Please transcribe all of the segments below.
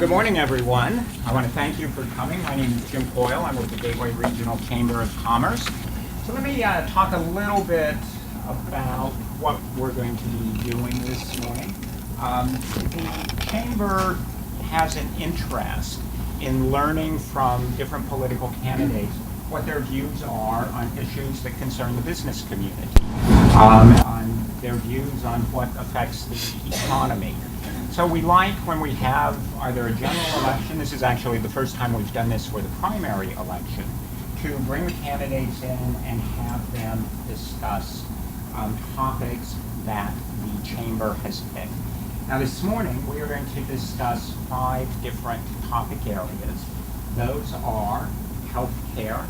Good morning, everyone. I want to thank you for coming. My name is Jim Coyle. I'm with the Gateway Regional Chamber of Commerce. So let me talk a little bit about what we're going to be doing this morning. The Chamber has an interest in learning from different political candidates what their views are on issues that concern the business community, on their views on what affects the economy. So we like when we have either a general election, this is actually the first time we've done this for the primary election, to bring the candidates in and have them discuss topics that the Chamber has picked. Now this morning we are going to discuss 5 different topic areas. Those are healthcare,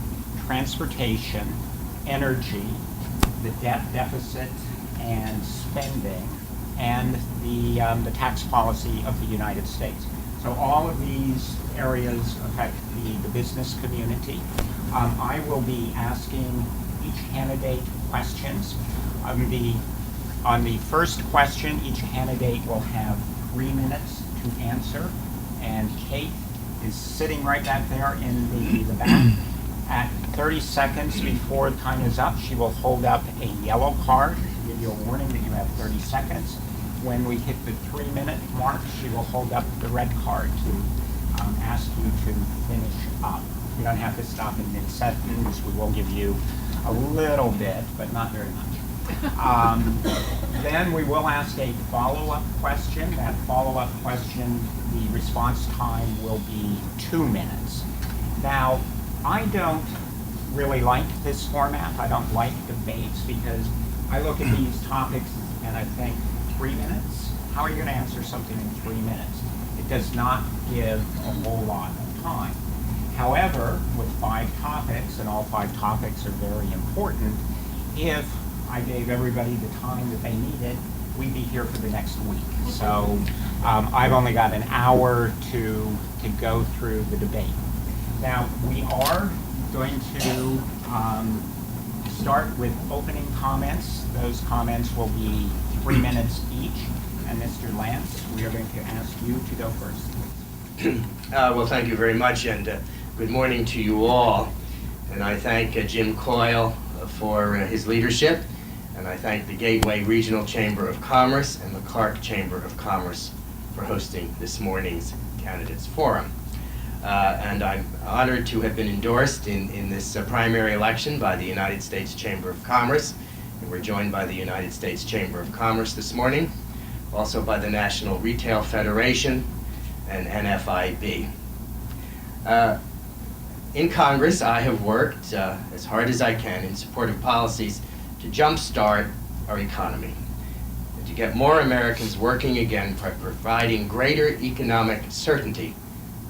transportation, energy, the debt deficit and spending, and the tax policy of the United States. So all of these areas affect the business community. I will be asking each candidate questions. On the first question, each candidate will have 3 minutes to answer, and Kate is sitting right back there in the back. At 30 seconds before time is up, she will hold up a yellow card, give you a warning that you have 30 seconds. When we hit the 3-minute mark, she will hold up the red card to ask you to finish up. You don't have to stop in mid-sentence. We will give you a little bit, but not very much. Then we will ask a follow-up question. That follow-up question, the response time will be 2 minutes. Now, I don't really like this format. I don't like debates because I look at these topics and I think, 3 minutes? How are you going to answer something in 3 minutes? It does not give a whole lot of time. However, with 5 topics, and all 5 topics are very important, if I gave everybody the time that they needed, we'd be here for the next week. So I've only got an hour to go through the debate. Now, we are going to start with opening comments. Those comments will be 3 minutes each. And Mr. Lance, we are going to ask you to go first, please. Well, thank you very much, and good morning to you all. And I thank Jim Coyle for his leadership, and I thank the Gateway Regional Chamber of Commerce and the Clark Chamber of Commerce for hosting this morning's Candidates Forum. And I'm honored to have been endorsed in this primary election by the United States Chamber of Commerce. And we're joined by the United States Chamber of Commerce this morning, also by the National Retail Federation and NFIB. In Congress, I have worked as hard as I can in support of policies to jumpstart our economy, and to get more Americans working again by providing greater economic certainty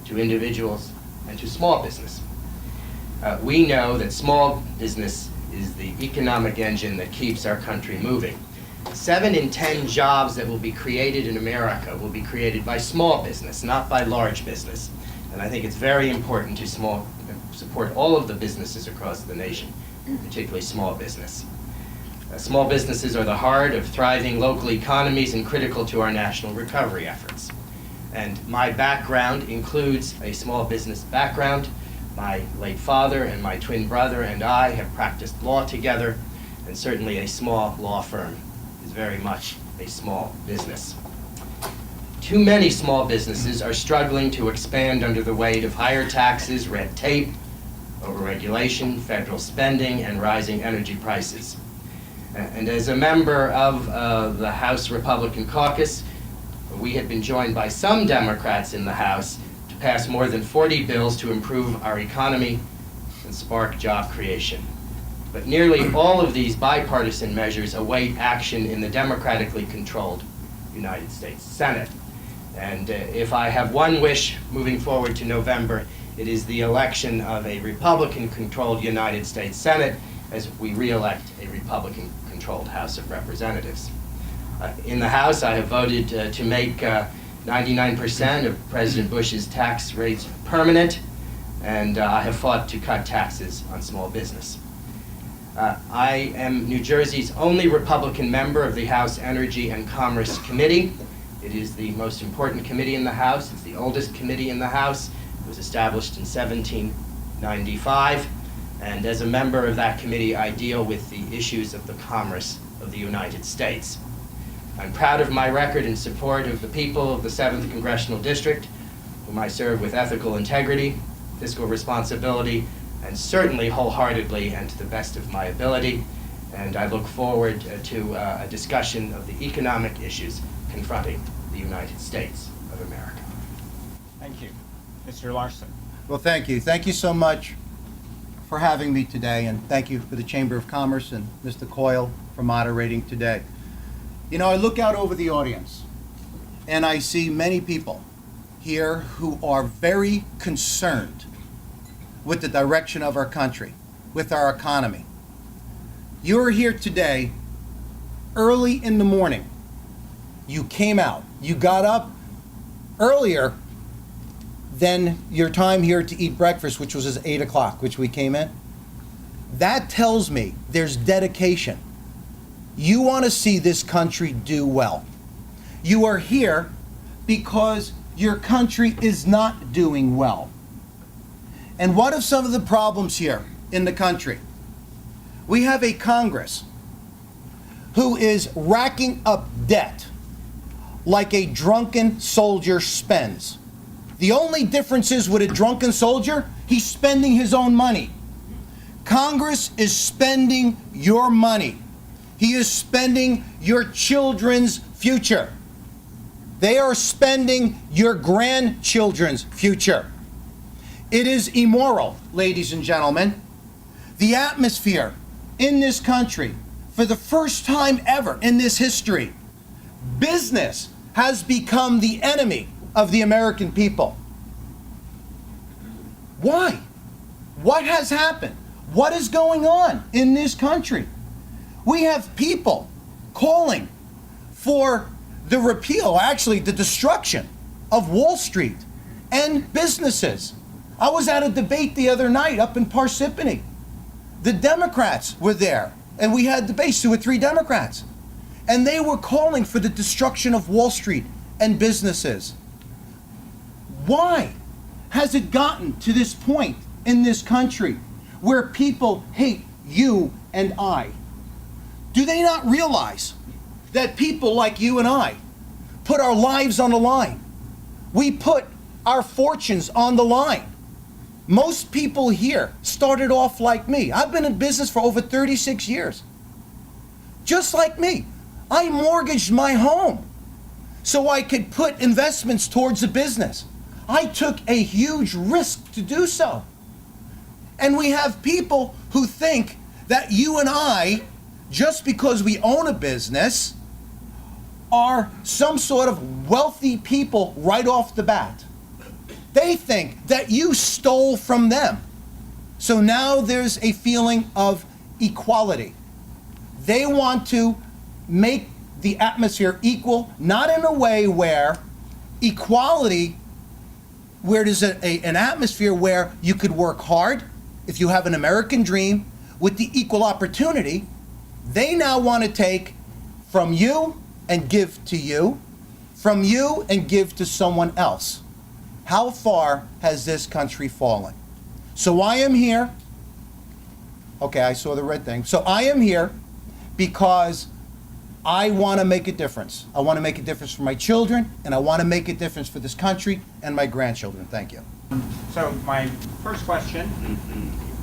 to individuals and to small business. We know that small business is the economic engine that keeps our country moving. 7 in 10 jobs that will be created in America will be created by small business, not by large business. And I think it's very important to support all of the businesses across the nation, particularly small business. Small businesses are the heart of thriving local economies and critical to our national recovery efforts. And my background includes a small business background. My late father and my twin brother and I have practiced law together, and certainly a small law firm is very much a small business. Too many small businesses are struggling to expand under the weight of higher taxes, red tape, overregulation, federal spending, and rising energy prices. And as a member of the House Republican Caucus, we have been joined by some Democrats in the House to pass more than 40 bills to improve our economy and spark job creation. But nearly all of these bipartisan measures await action in the democratically controlled United States Senate. And if I have one wish moving forward to November, it is the election of a Republican-controlled United States Senate as we re-elect a Republican-controlled House of Representatives. In the House, I have voted to make 99% of President Bush's tax rates permanent, and I have fought to cut taxes on small business. I am New Jersey's only Republican member of the House Energy and Commerce Committee. It is the most important committee in the House. It's the oldest committee in the House. It was established in 1795. And as a member of that committee, I deal with the issues of the commerce of the United States. I'm proud of my record in support of the people of the 7th Congressional District, whom I serve with ethical integrity, fiscal responsibility, and certainly wholeheartedly and to the best of my ability. And I look forward to a discussion of the economic issues confronting the United States of America. Thank you. Mr. Larsen. Well, thank you. Thank you so much for having me today, and thank you for the Chamber of Commerce and Mr. Coyle for moderating today. You know, I look out over the audience, and I see many people here who are very concerned with the direction of our country, with our economy. You're here today early in the morning. You came out. You got up earlier than your time here to eat breakfast, which was at 8 o'clock, which we came in. That tells me there's dedication. You want to see this country do well. You are here because your country is not doing well. And what are some of the problems here in the country? We have a Congress who is racking up debt like a drunken soldier spends. The only difference is with a drunken soldier, he's spending his own money. Congress is spending your money. He is spending your children's future. They are spending your grandchildren's future. It is immoral, ladies and gentlemen. The atmosphere in this country, for the first time ever in this history, business has become the enemy of the American people. Why? What has happened? What is going on in this country? We have people calling for the repeal, actually the destruction of Wall Street and businesses. I was at a debate the other night up in Parsippany. The Democrats were there, and we had debates, 2 or 3 Democrats. And they were calling for the destruction of Wall Street and businesses. Why has it gotten to this point in this country where people hate you and I? Do they not realize that people like you and I put our lives on the line? We put our fortunes on the line. Most people here started off like me. I've been in business for over 36 years. Just like me. I mortgaged my home so I could put investments towards a business. I took a huge risk to do so. And we have people who think that you and I, just because we own a business, are some sort of wealthy people right off the bat. They think that you stole from them. So now there's a feeling of equality. They want to make the atmosphere equal, not in a way where equality, where there's an atmosphere where you could work hard, if you have an American dream, with the equal opportunity. They now want to take from you and give to you, from you and give to someone else. How far has this country fallen? So I am here. Okay, I saw the red thing. So I am here because I want to make a difference. I want to make a difference for my children, and I want to make a difference for this country and my grandchildren. Thank you. So my first question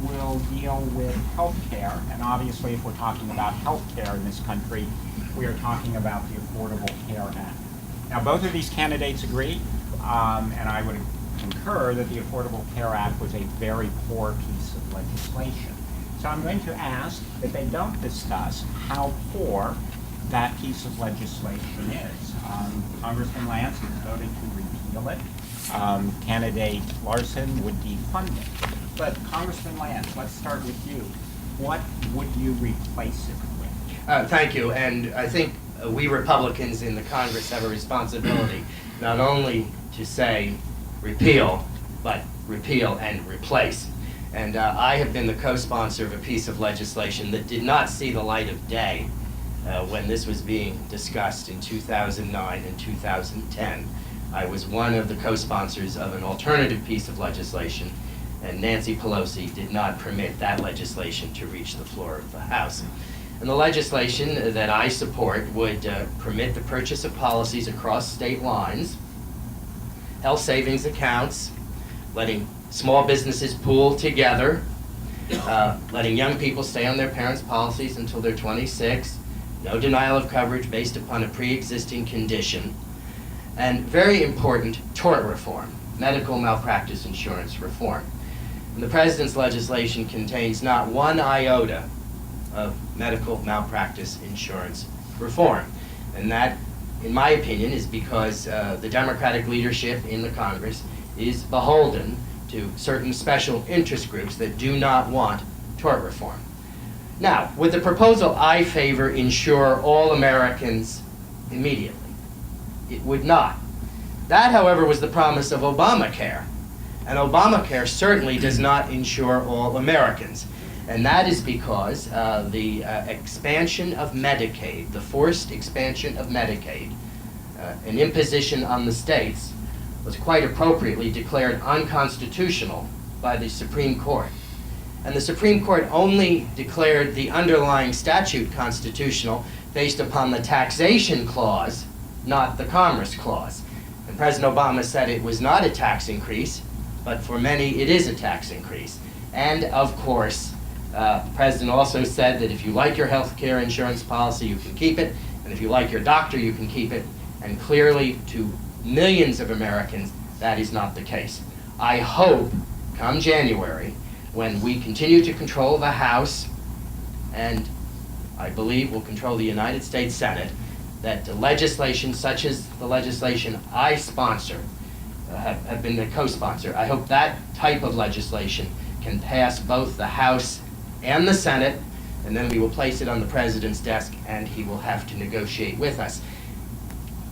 will deal with health care, and obviously if we're talking about health care in this country, we are talking about the Affordable Care Act. Now both of these candidates agree, and I would concur that the Affordable Care Act was a very poor piece of legislation. So I'm going to ask that they don't discuss how poor that piece of legislation is. Congressman Lance has voted to repeal it. Candidate Larsen would defund it. But Congressman Lance, let's start with you. What would you replace it with? Thank you, and I think we Republicans in the Congress have a responsibility not only to say repeal, but repeal and replace. And I have been the co-sponsor of a piece of legislation that did not see the light of day when this was being discussed in 2009 and 2010. I was one of the co-sponsors of an alternative piece of legislation, and Nancy Pelosi did not permit that legislation to reach the floor of the House. And the legislation that I support would permit the purchase of policies across state lines, health savings accounts, letting small businesses pool together, letting young people stay on their parents' policies until they're 26, no denial of coverage based upon a pre-existing condition, and very important, tort reform, medical malpractice insurance reform. And the President's legislation contains not one iota of medical malpractice insurance reform. And that, in my opinion, is because the Democratic leadership in the Congress is beholden to certain special interest groups that do not want tort reform. Now, with the proposal, I favor insure all Americans immediately. It would not. That, however, was the promise of Obamacare. And Obamacare certainly does not insure all Americans. And that is because the expansion of Medicaid, the forced expansion of Medicaid, an imposition on the states, was quite appropriately declared unconstitutional by the Supreme Court. And the Supreme Court only declared the underlying statute constitutional based upon the taxation clause, not the commerce clause. And President Obama said it was not a tax increase, but for many it is a tax increase. And of course, the President also said that if you like your health care insurance policy, you can keep it, and if you like your doctor, you can keep it. And clearly, to millions of Americans, that is not the case. I hope, come January, when we continue to control the House, and I believe will control the United States Senate, that legislation such as the legislation I sponsor, have been the co-sponsor, I hope that type of legislation can pass both the House and the Senate, and then we will place it on the President's desk and he will have to negotiate with us.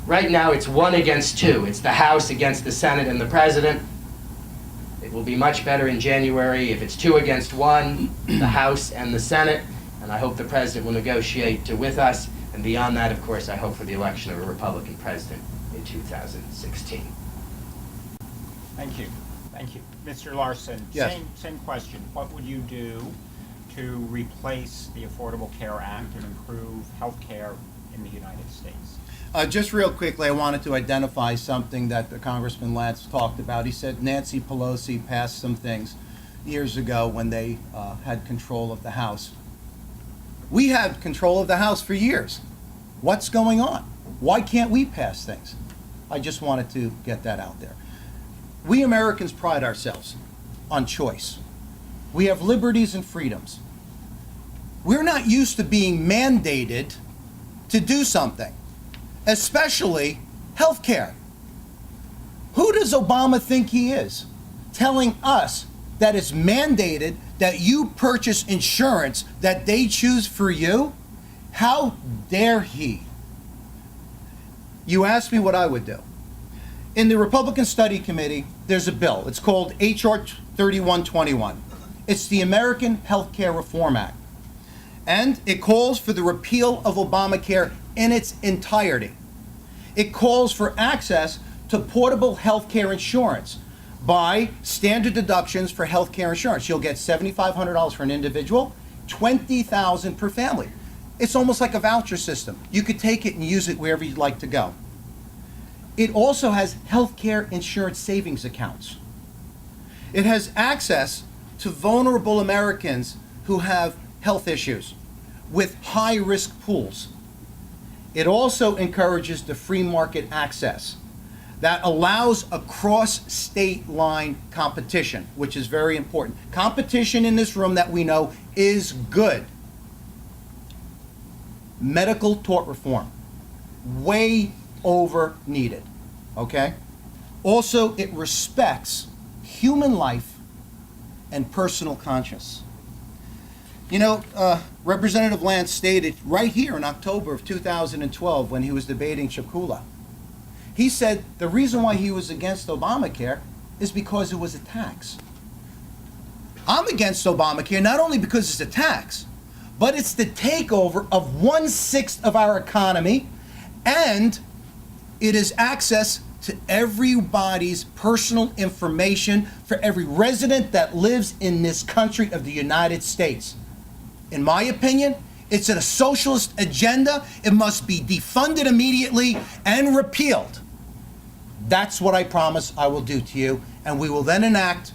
Right now it's 1 against 2. It's the House against the Senate and the President. It will be much better in January if it's 2 against 1, the House and the Senate, and I hope the President will negotiate with us. And beyond that, of course, I hope for the election of a Republican president in 2016. Thank you. Thank you. Mr. Larsen, Yes. same question. What would you do to replace the Affordable Care Act and improve health care in the United States? Just real quickly, I wanted to identify something that the Congressman Lance talked about. He said Nancy Pelosi passed some things years ago when they had control of the House. We had control of the House for years. What's going on? Why can't we pass things? I just wanted to get that out there. We Americans pride ourselves on choice. We have liberties and freedoms. We're not used to being mandated to do something, especially health care. Who does Obama think he is, telling us that it's mandated that you purchase insurance that they choose for you? How dare he? You asked me what I would do. In the Republican Study Committee, there's a bill. It's called H.R. 3121. It's the American Health Care Reform Act. And it calls for the repeal of Obamacare in its entirety. It calls for access to portable health care insurance by standard deductions for health care insurance. You'll get $7,500 for an individual, $20,000 per family. It's almost like a voucher system. You could take it and use it wherever you'd like to go. It also has health care insurance savings accounts. It has access to vulnerable Americans who have health issues with high-risk pools. It also encourages the free market access that allows a cross-state line competition, which is very important. Competition in this room that we know is good. Medical tort reform, way over needed, okay? Also, it respects human life and personal conscience. You know, Representative Lance stated right here in October of 2012 when he was debating Chakula, he said the reason why he was against Obamacare is because it was a tax. I'm against Obamacare not only because it's a tax, but it's the takeover of 1/6 of our economy, and it is access to everybody's personal information for every resident that lives in this country of the United States. In my opinion, it's a socialist agenda. It must be defunded immediately and repealed. That's what I promise I will do to you, and we will then enact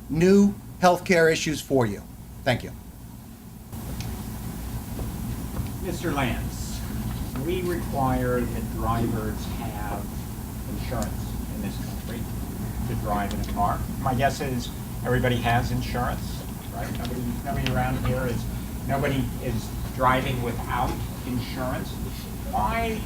new healthcare issues for you. Thank you. Mr. Lance, we require that drivers have insurance in this country to drive in a car. My guess is everybody has insurance, right? Nobody around here nobody is driving without insurance. Why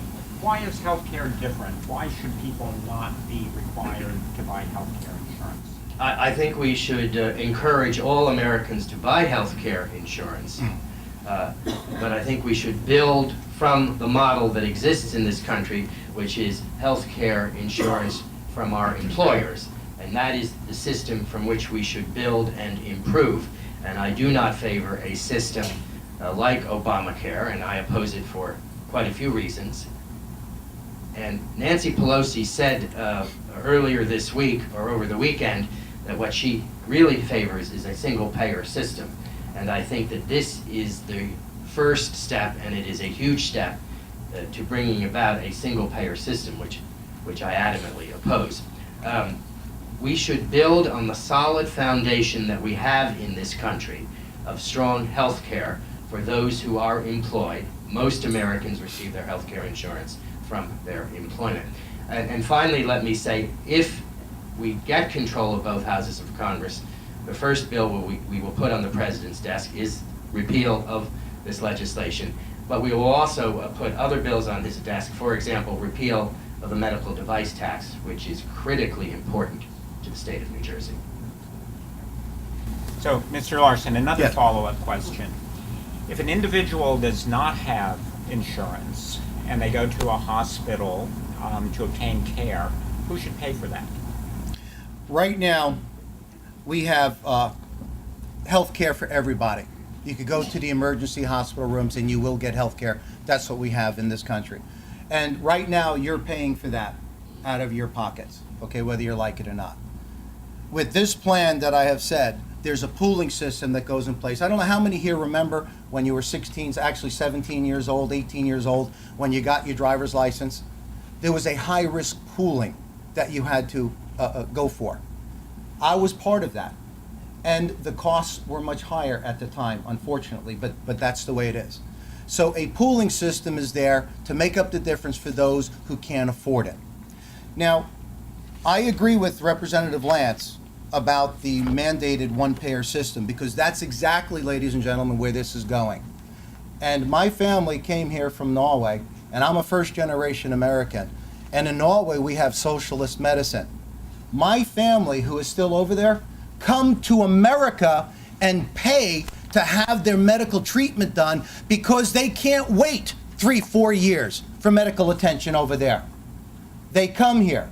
is healthcare different? Why should people not be required to buy healthcare insurance? I think we should encourage all Americans to buy health care insurance. But I think we should build from the model that exists in this country, which is health care insurance from our employers. And that is the system from which we should build and improve. And I do not favor a system like Obamacare, and I oppose it for quite a few reasons. And Nancy Pelosi said earlier this week, or over the weekend, that what she really favors is a single-payer system. And I think that this is the first step, and it is a huge step to bringing about a single-payer system, which I adamantly oppose. We should build on the solid foundation that we have in this country of strong health care for those who are employed. Most Americans receive their health care insurance from their employment. And finally, let me say, if we get control of both houses of Congress, the first bill we will put on the President's desk is repeal of this legislation. But we will also put other bills on his desk, for example, repeal of the medical device tax, which is critically important to the state of New Jersey. So, Mr. Larsen, another Yes. follow-up question. If an individual does not have insurance and they go to a hospital to obtain care, who should pay for that? Right now, we have health care for everybody. You could go to the emergency hospital rooms and you will get health care. That's what we have in this country. And right now, you're paying for that out of your pockets, okay, whether you like it or not. With this plan that I have said, there's a pooling system that goes in place. I don't know how many here remember when you were 16, actually 17 years old, 18 years old, when you got your driver's license. There was a high-risk pooling that you had to go for. I was part of that. And the costs were much higher at the time, unfortunately, but that's the way it is. So a pooling system is there to make up the difference for those who can't afford it. Now, I agree with Representative Lance about the mandated one-payer system, because that's exactly, ladies and gentlemen, where this is going. And my family came here from Norway, and I'm a first-generation American. And in Norway, we have socialist medicine. My family, who is still over there, come to America and pay to have their medical treatment done because they can't wait 3-4 years for medical attention over there. They come here.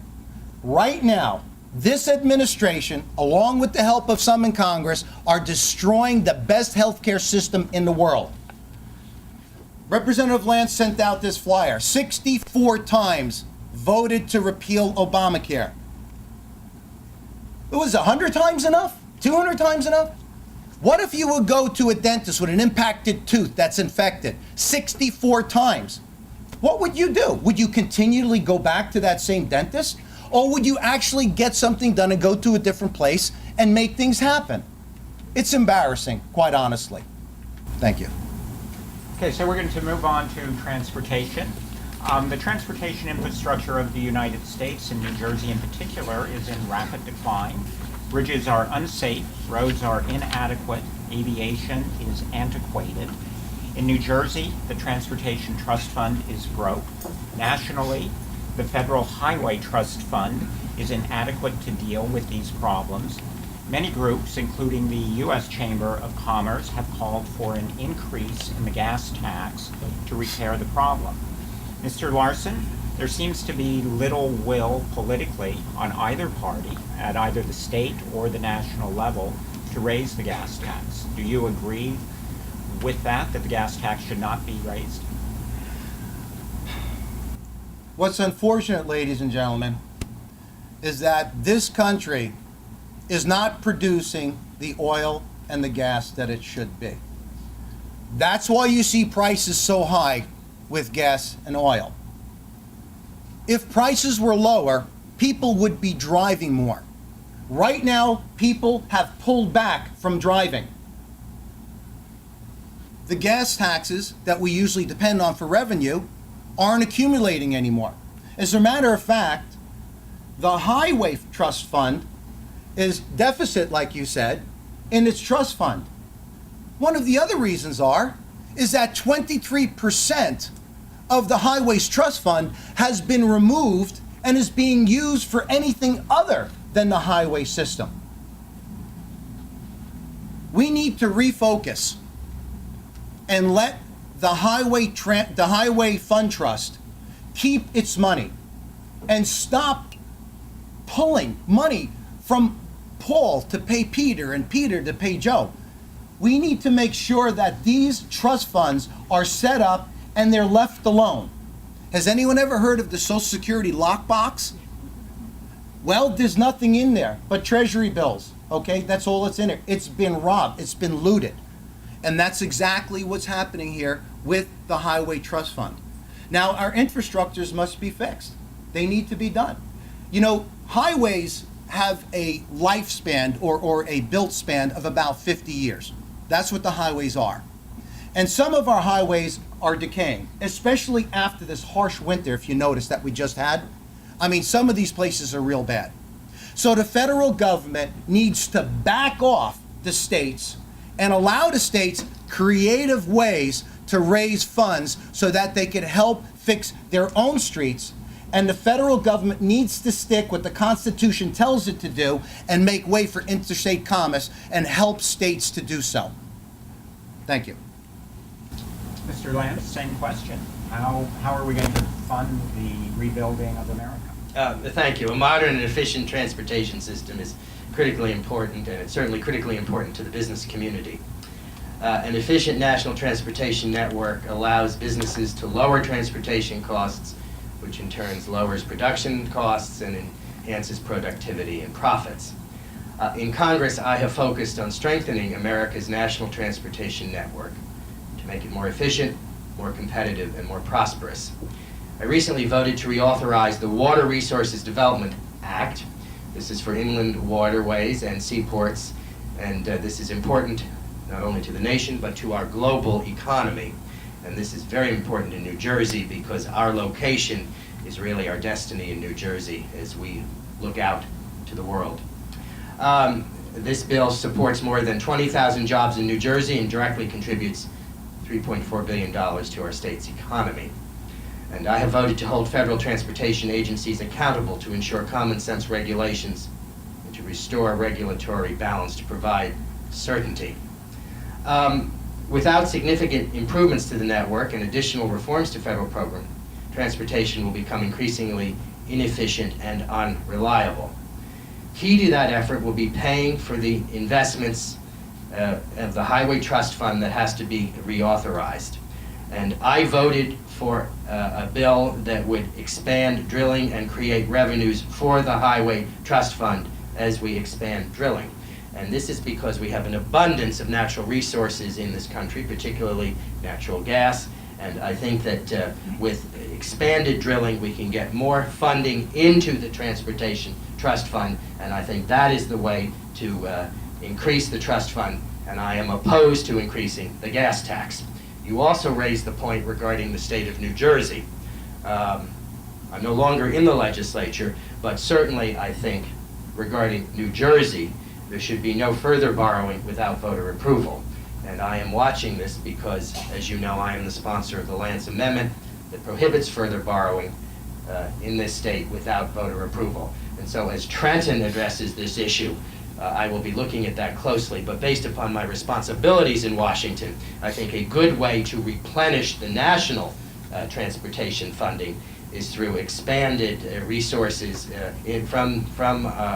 Right now, this administration, along with the help of some in Congress, are destroying the best healthcare system in the world. Representative Lance sent out this flyer. 64 times voted to repeal Obamacare. It was 100 times enough? 200 times enough? What if you would go to a dentist with an impacted tooth that's infected 64 times? What would you do? Would you continually go back to that same dentist? Or would you actually get something done and go to a different place and make things happen? It's embarrassing, quite honestly. Thank you. Okay, so we're going to move on to transportation. The transportation infrastructure of the United States, and New Jersey in particular, is in rapid decline. Bridges are unsafe, roads are inadequate, aviation is antiquated. In New Jersey, the Transportation Trust Fund is broke. Nationally, the Federal Highway Trust Fund is inadequate to deal with these problems. Many groups, including the U.S. Chamber of Commerce, have called for an increase in the gas tax to repair the problem. Mr. Larsen, there seems to be little will politically on either party, at either the state or the national level, to raise the gas tax. Do you agree with that the gas tax should not be raised? What's unfortunate, ladies and gentlemen, is that this country is not producing the oil and the gas that it should be. That's why you see prices so high with gas and oil. If prices were lower, people would be driving more. Right now, people have pulled back from driving. The gas taxes that we usually depend on for revenue aren't accumulating anymore. As a matter of fact, the Highway Trust Fund is deficit, like you said, in its trust fund. One of the other reasons is that 23% of the Highways Trust Fund has been removed and is being used for anything other than the highway system. We need to refocus and let the Highway Fund Trust keep its money and stop pulling money from Paul to pay Peter and Peter to pay Joe. We need to make sure that these trust funds are set up and they're left alone. Has anyone ever heard of the Social Security lockbox? Well, there's nothing in there but treasury bills, okay? That's all that's in it. It's been robbed, it's been looted. And that's exactly what's happening here with the Highway Trust Fund. Now, our infrastructures must be fixed. They need to be done. You know, highways have a lifespan or a built span of about 50 years. That's what the highways are. And some of our highways are decaying, especially after this harsh winter, if you notice, that we just had. I mean, some of these places are real bad. So the federal government needs to back off the states and allow the states creative ways to raise funds so that they can help fix their own streets. And the federal government needs to stick what the Constitution tells it to do and make way for interstate commerce and help states to do so. Thank you. Mr. Lance, same question. How are we going to fund the rebuilding of America? Thank you. A modern and efficient transportation system is critically important, and it's certainly critically important to the business community. An efficient national transportation network allows businesses to lower transportation costs, which in turn lowers production costs and enhances productivity and profits. In Congress, I have focused on strengthening America's national transportation network to make it more efficient, more competitive, and more prosperous. I recently voted to reauthorize the Water Resources Development Act. This is for inland waterways and seaports, and this is important not only to the nation, but to our global economy. And this is very important in New Jersey because our location is really our destiny in New Jersey as we look out to the world. This bill supports more than 20,000 jobs in New Jersey and directly contributes $3.4 billion to our state's economy. And I have voted to hold federal transportation agencies accountable to ensure common sense regulations and to restore regulatory balance to provide certainty. Without significant improvements to the network and additional reforms to federal program, transportation will become increasingly inefficient and unreliable. Key to that effort will be paying for the investments of the Highway Trust Fund that has to be reauthorized. And I voted for a bill that would expand drilling and create revenues for the Highway Trust Fund as we expand drilling. And this is because we have an abundance of natural resources in this country, particularly natural gas. And I think that with expanded drilling, we can get more funding into the Transportation Trust Fund. And I think that is the way to increase the trust fund. And I am opposed to increasing the gas tax. You also raised the point regarding the state of New Jersey. I'm no longer in the legislature, but certainly I think regarding New Jersey, there should be no further borrowing without voter approval. And I am watching this because, as you know, I am the sponsor of the Larsen Amendment that prohibits further borrowing in this state without voter approval. And so as Trenton addresses this issue, I will be looking at that closely. But based upon my responsibilities in Washington, I think a good way to replenish the national transportation funding is through expanded resources from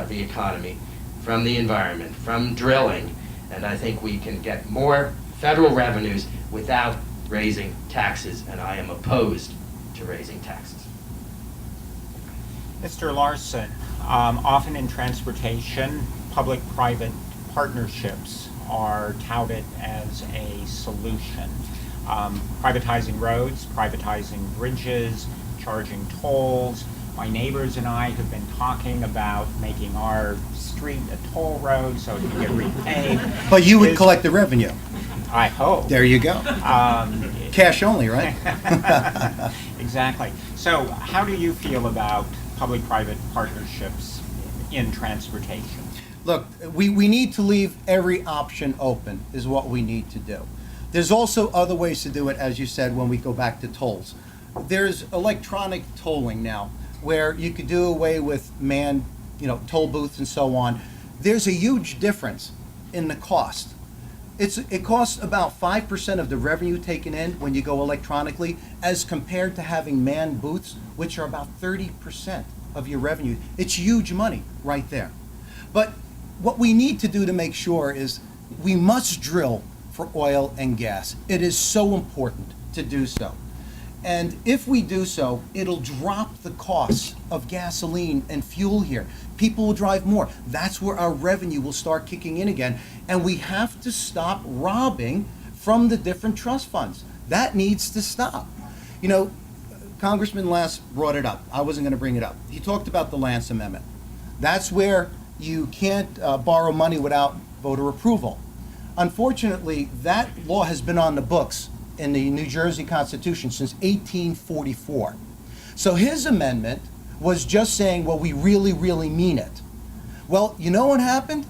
the economy, from the environment, from drilling, and I think we can get more federal revenues without raising taxes, and I am opposed to raising taxes. Mr. Larsen, often in transportation, public-private partnerships are touted as a solution. Privatizing roads, privatizing bridges, charging tolls. My neighbors and I have been talking about making our street a toll road so it can get repaved. But you would collect the revenue. I hope. There you go. Cash only, right? Exactly. So how do you feel about public-private partnerships in transportation? Look, we need to leave every option open is what we need to do. There's also other ways to do it, as you said, when we go back to tolls. There's electronic tolling now, where you could do away with manned, toll booths and so on. There's a huge difference in the cost. It costs about 5% of the revenue taken in when you go electronically, as compared to having manned booths, which are about 30% of your revenue. It's huge money right there. But what we need to do to make sure is we must drill for oil and gas. It is so important to do so. And if we do so, it'll drop the cost of gasoline and fuel here. People will drive more. That's where our revenue will start kicking in again. And we have to stop robbing from the different trust funds. That needs to stop. Congressman Lass brought it up. I wasn't going to bring it up. He talked about the Lance Amendment. That's where you can't borrow money without voter approval. Unfortunately, that law has been on the books in the New Jersey Constitution since 1844. So his amendment was just saying, well, we really, really mean it. Well, you know what happened?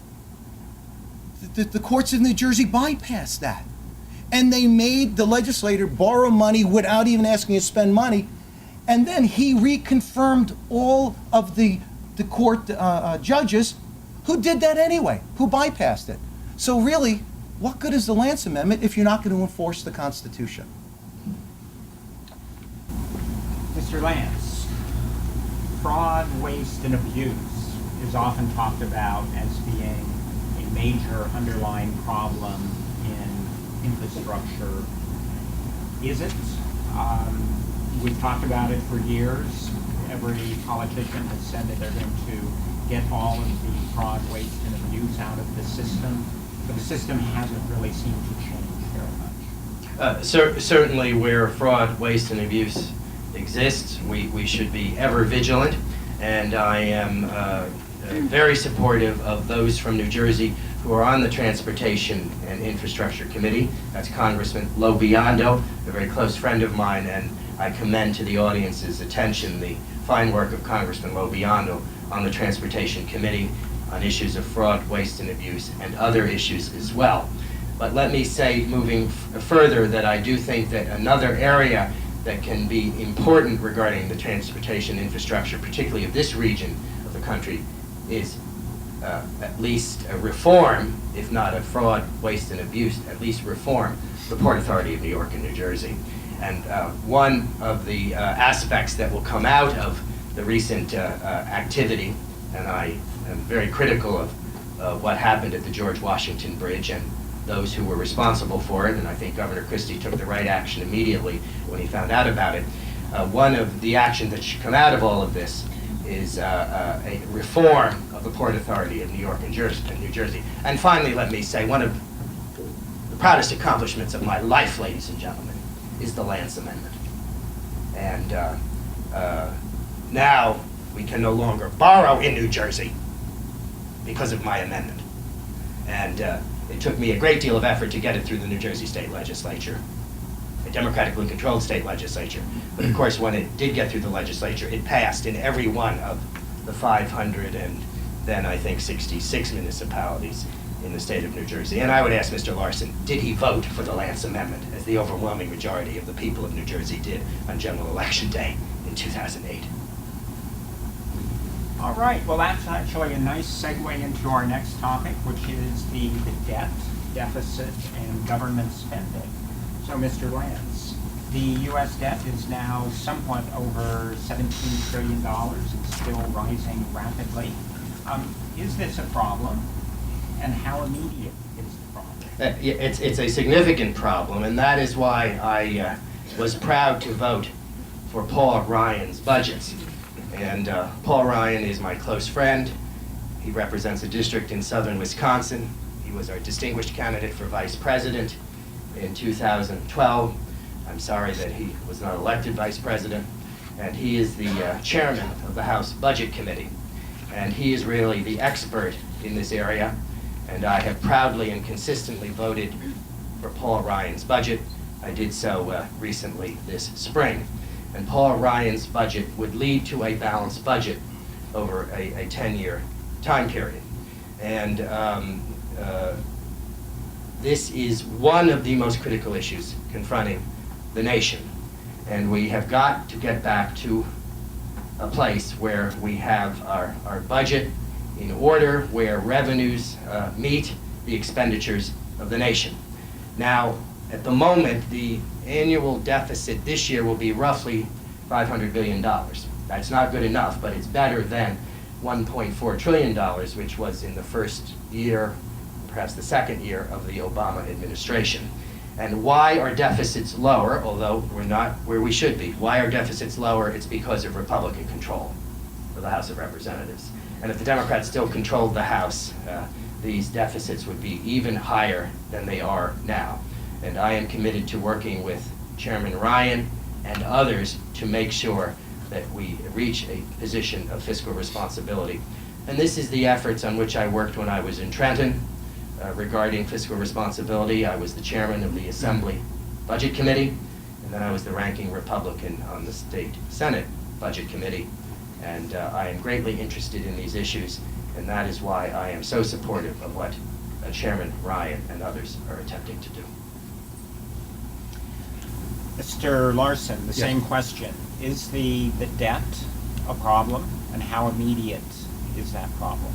The courts of New Jersey bypassed that. And they made the legislator borrow money without even asking to spend money. And then he reconfirmed all of the court judges who did that anyway, who bypassed it. So really, what good is the Lance Amendment if you're not going to enforce the Constitution? Mr. Lance, fraud, waste, and abuse is often talked about as being a major underlying problem in infrastructure. Is it? We've talked about it for years. Every politician has said that they're going to get all of the fraud, waste, and abuse out of the system, but the system hasn't really seemed to change very much. Certainly where fraud, waste, and abuse exists, we should be ever vigilant, and I am very supportive of those from New Jersey who are on the Transportation and Infrastructure Committee. That's Congressman Lobiando, a very close friend of mine, and I commend to the audience's attention the fine work of Congressman Lobiando on the Transportation Committee on issues of fraud, waste, and abuse, and other issues as well. But let me say, moving further, that I do think that another area that can be important regarding the transportation infrastructure, particularly of this region of the country, is at least a reform, if not a fraud, waste, and abuse, at least reform the Port Authority of New York and New Jersey. And one of the aspects that will come out of the recent activity, and I am very critical of what happened at the George Washington Bridge and those who were responsible for it, and I think Governor Christie took the right action immediately when he found out about it. One of the actions that should come out of all of this is a reform of the Port Authority of New York and New Jersey. And finally, let me say, one of the proudest accomplishments of my life, ladies and gentlemen, is the Lance Amendment. And now we can no longer borrow in New Jersey because of my amendment. And it took me a great deal of effort to get it through the New Jersey State Legislature, a democratically controlled state legislature. But of course, when it did get through the legislature, it passed in every one of the 500 and then I think 66 municipalities in the state of New Jersey. And I would ask Mr. Larsen, did he vote for the Lance Amendment, as the overwhelming majority of the people of New Jersey did on General Election Day in 2008? All right, well, that's actually a nice segue into our next topic, which is the debt, deficit, and government spending. So, Mr. Lance, the U.S. debt is now somewhat over $17 trillion and still rising rapidly. Is this a problem? and how immediate is the problem? It's a significant problem, and that is why I was proud to vote for Paul Ryan's budgets. And Paul Ryan is my close friend. He represents a district in southern Wisconsin. He was our distinguished candidate for vice president in 2012. I'm sorry that he was not elected vice president. And he is the chairman of the House Budget Committee. And he is really the expert in this area. And I have proudly and consistently voted for Paul Ryan's budget. I did so recently this spring. And Paul Ryan's budget would lead to a balanced budget over a 10-year time period. And this is one of the most critical issues confronting the nation. And we have got to get back to a place where we have our budget in order, where revenues meet the expenditures of the nation. Now, at the moment, the annual deficit this year will be roughly $500 billion. That's not good enough, but it's better than $1.4 trillion, which was in the first year, perhaps the second year of the Obama administration. And why are deficits lower, although we're not where we should be? Why are deficits lower? It's because of Republican control of the House of Representatives. And if the Democrats still controlled the House, these deficits would be even higher than they are now. And I am committed to working with Chairman Ryan and others to make sure that we reach a position of fiscal responsibility. And this is the efforts on which I worked when I was in Trenton regarding fiscal responsibility. I was the chairman of the Assembly Budget Committee, and then I was the ranking Republican on the State Senate Budget Committee. And I am greatly interested in these issues, and that is why I am so supportive of what Chairman Ryan and others are attempting to do. Mr. Larsen, the Yes. same question. Is the debt a problem, and how immediate is that problem?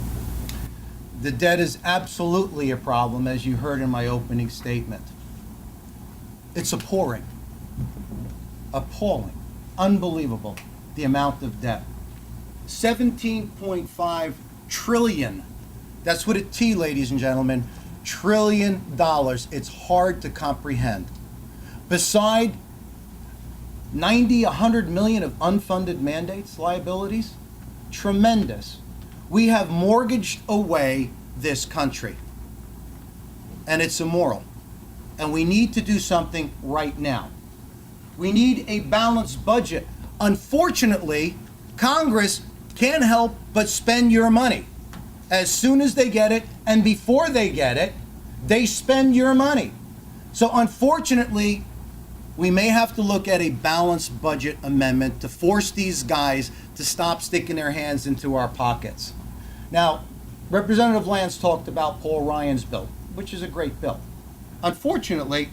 The debt is absolutely a problem, as you heard in my opening statement. It's appalling, unbelievable, the amount of debt. 17.5 trillion. That's what a T, ladies and gentlemen, $1 trillion. It's hard to comprehend. Beside 90, 100 million of unfunded mandates, liabilities, tremendous. We have mortgaged away this country, and it's immoral. And we need to do something right now. We need a balanced budget. Unfortunately, Congress can't help but spend your money. As soon as they get it, and before they get it, they spend your money. So unfortunately, we may have to look at a balanced budget amendment to force these guys to stop sticking their hands into our pockets. Now, Representative Lance talked about Paul Ryan's bill, which is a great bill. Unfortunately,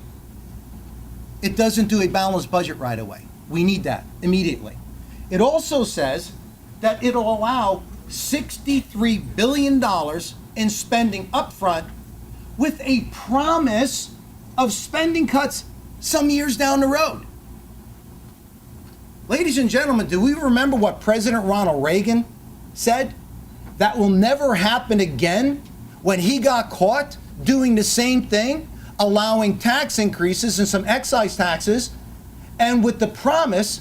it doesn't do a balanced budget right away. We need that immediately. It also says that it'll allow $63 billion in spending upfront with a promise of spending cuts some years down the road. Ladies and gentlemen, do we remember what President Ronald Reagan said? That will never happen again when he got caught doing the same thing, allowing tax increases and some excise taxes, and with the promise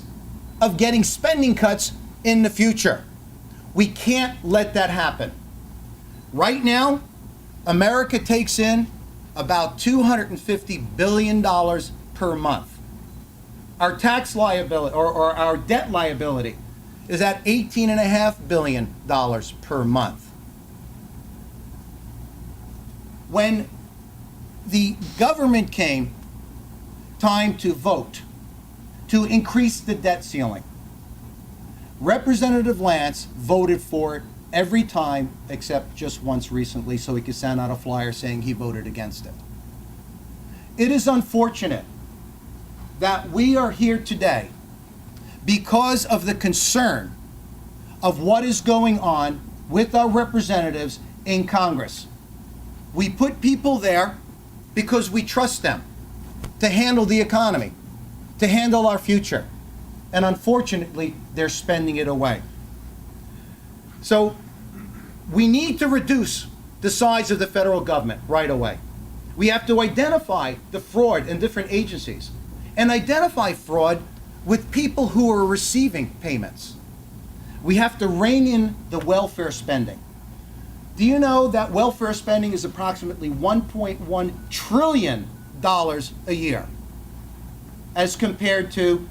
of getting spending cuts in the future. We can't let that happen. Right now, America takes in about $250 billion per month. Our tax liability, or our debt liability, is at $18.5 billion per month. When the government came time to vote to increase the debt ceiling, Representative Lance voted for it every time except just once recently, so he could send out a flyer saying he voted against it. It is unfortunate that we are here today because of the concern of what is going on with our representatives in Congress. We put people there because we trust them to handle the economy, to handle our future. And unfortunately, they're spending it away. So we need to reduce the size of the federal government right away. We have to identify the fraud in different agencies and identify fraud with people who are receiving payments. We have to rein in the welfare spending. Do you know that welfare spending is approximately $1.1 trillion a year as compared to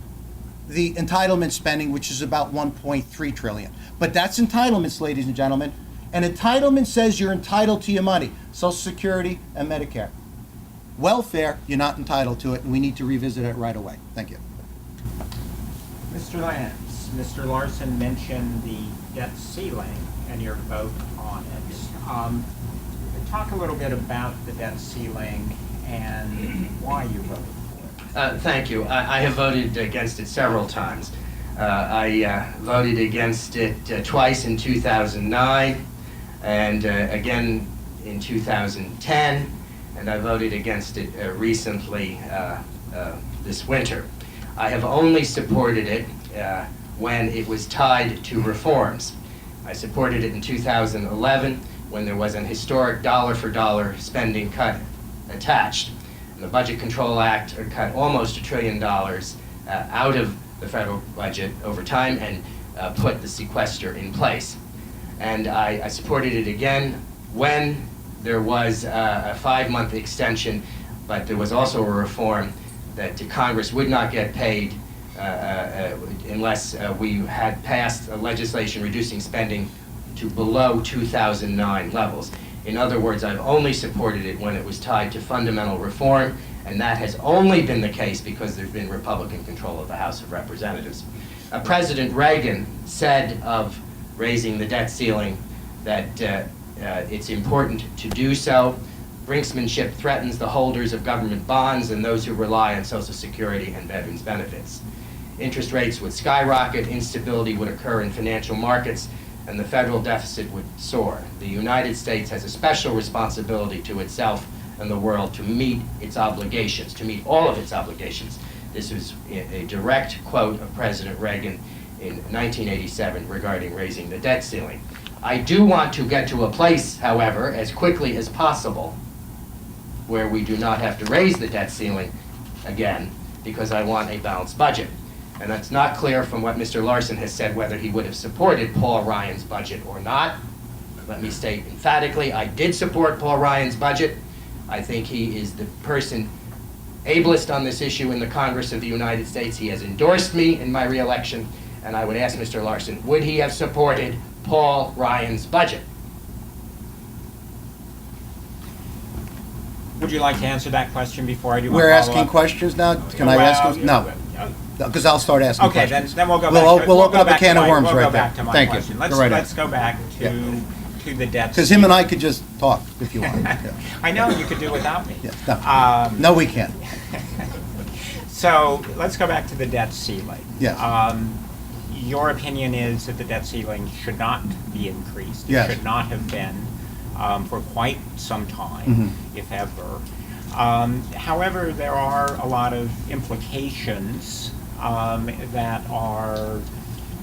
the entitlement spending, which is about 1.3 trillion. But that's entitlements, ladies and gentlemen. An entitlement says you're entitled to your money, Social Security and Medicare. Welfare, you're not entitled to it, and we need to revisit it right away. Thank you. Mr. Lance, Mr. Larsen mentioned the debt ceiling and your vote on it. Talk a little bit about the debt ceiling and why you voted for it. Thank you. I have voted against it several times. I voted against it twice in 2009 and again in 2010, and I voted against it recently this winter. I have only supported it when it was tied to reforms. I supported it in 2011 when there was an historic dollar-for-dollar spending cut attached. And the Budget Control Act cut almost $1 trillion out of the federal budget over time and put the sequester in place. And I supported it again when there was a 5-month extension, but there was also a reform that Congress would not get paid unless we had passed legislation reducing spending to below 2009 levels. In other words, I've only supported it when it was tied to fundamental reform, and that has only been the case because there's been Republican control of the House of Representatives. President Reagan said of raising the debt ceiling that it's important to do so. Brinksmanship threatens the holders of government bonds and those who rely on Social Security and veterans' benefits. Interest rates would skyrocket, instability would occur in financial markets, and the federal deficit would soar. The United States has a special responsibility to itself and the world to meet its obligations, to meet all of its obligations. This is a direct quote of President Reagan in 1987 regarding raising the debt ceiling. I do want to get to a place, however, as quickly as possible where we do not have to raise the debt ceiling again, because I want a balanced budget. And that's not clear from what Mr. Larsen has said whether he would have supported Paul Ryan's budget or not. Let me state emphatically, I did support Paul Ryan's budget. I think he is the person ablest on this issue in the Congress of the United States. He has endorsed me in my reelection, and I would ask Mr. Larsen, would he have supported Paul Ryan's budget? Would you like to answer that question before I do my We're follow-up? asking questions now? Can I ask them? No, because I'll start asking Okay, questions. then we'll go back. We'll open up a can of worms We'll right go there. back to my Thank you. question. Go right Let's ahead. go back to the debt. Because him and I could just talk if you want. Yeah. I know you could do without me. Yeah. No, we can't. So let's go back to the debt ceiling. Yes. Your opinion is that the debt ceiling should not be increased. It Yes. should not have been for quite some time, Mm-hmm. if ever. However, there are a lot of implications that are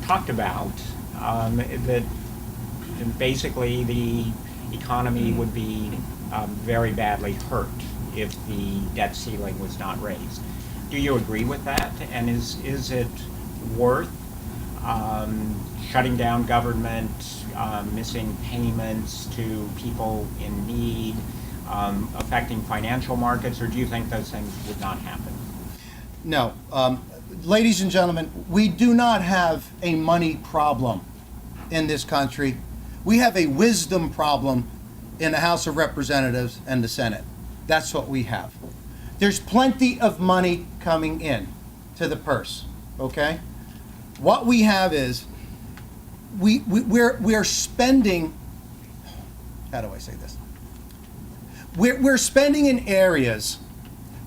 talked about that basically the economy would be very badly hurt if the debt ceiling was not raised. Do you agree with that? And is it worth shutting down government, missing payments to people in need, affecting financial markets, or do you think those things would not happen? No. Ladies and gentlemen, we do not have a money problem in this country. We have a wisdom problem in the House of Representatives and the Senate. That's what we have. There's plenty of money coming in to the purse, okay? What we have is we're spending, how do I say this? We're spending in areas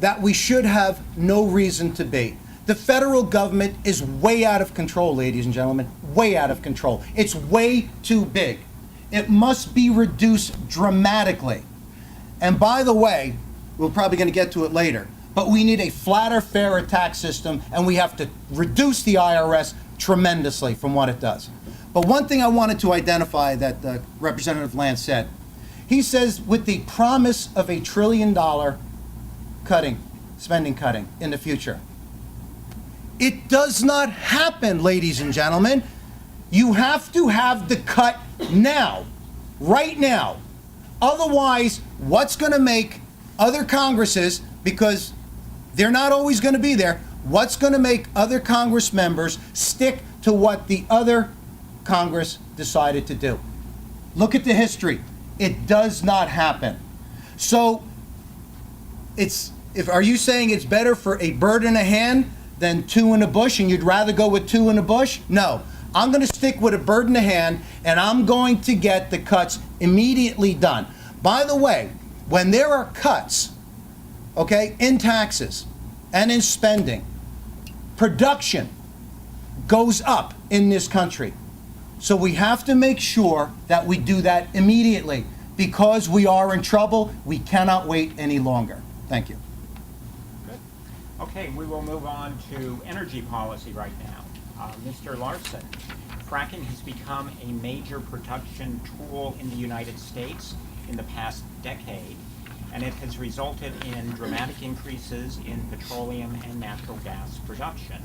that we should have no reason to be. The federal government is way out of control, ladies and gentlemen, way out of control. It's way too big. It must be reduced dramatically. And by the way, we're probably going to get to it later, but we need a flatter, fairer tax system, and we have to reduce the IRS tremendously from what it does. But one thing I wanted to identify that Representative Lance said, He says with the promise of $1 trillion spending cutting in the future. It does not happen, ladies and gentlemen. You have to have the cut now, right now. Otherwise, what's going to make other Congresses, because they're not always going to be there, what's going to make other Congress members stick to what the other Congress decided to do? Look at the history. It does not happen. So, are you saying it's better for a bird in a hand than two in a bush, and you'd rather go with two in a bush? No. I'm going to stick with a bird in the hand, and I'm going to get the cuts immediately done. By the way, when there are cuts, okay, in taxes and in spending, production goes up in this country. So we have to make sure that we do that immediately. Because we are in trouble, we cannot wait any longer. Thank you. Good. Okay, we will move on to energy policy right now. Mr. Larsen, fracking has become a major production tool in the United States in the past decade, and it has resulted in dramatic increases in petroleum and natural gas production.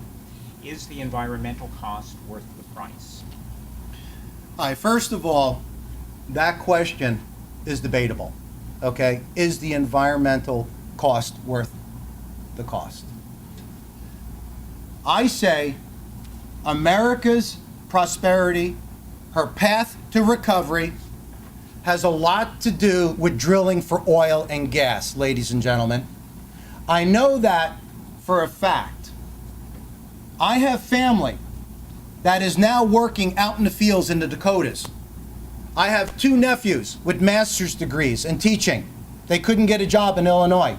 Is the environmental cost worth the price? First of all, that question is debatable, okay? Is the environmental cost worth the cost? I say America's prosperity, her path to recovery, has a lot to do with drilling for oil and gas, ladies and gentlemen. I know that for a fact. I have family that is now working out in the fields in the Dakotas. I have 2 nephews with master's degrees in teaching. They couldn't get a job in Illinois.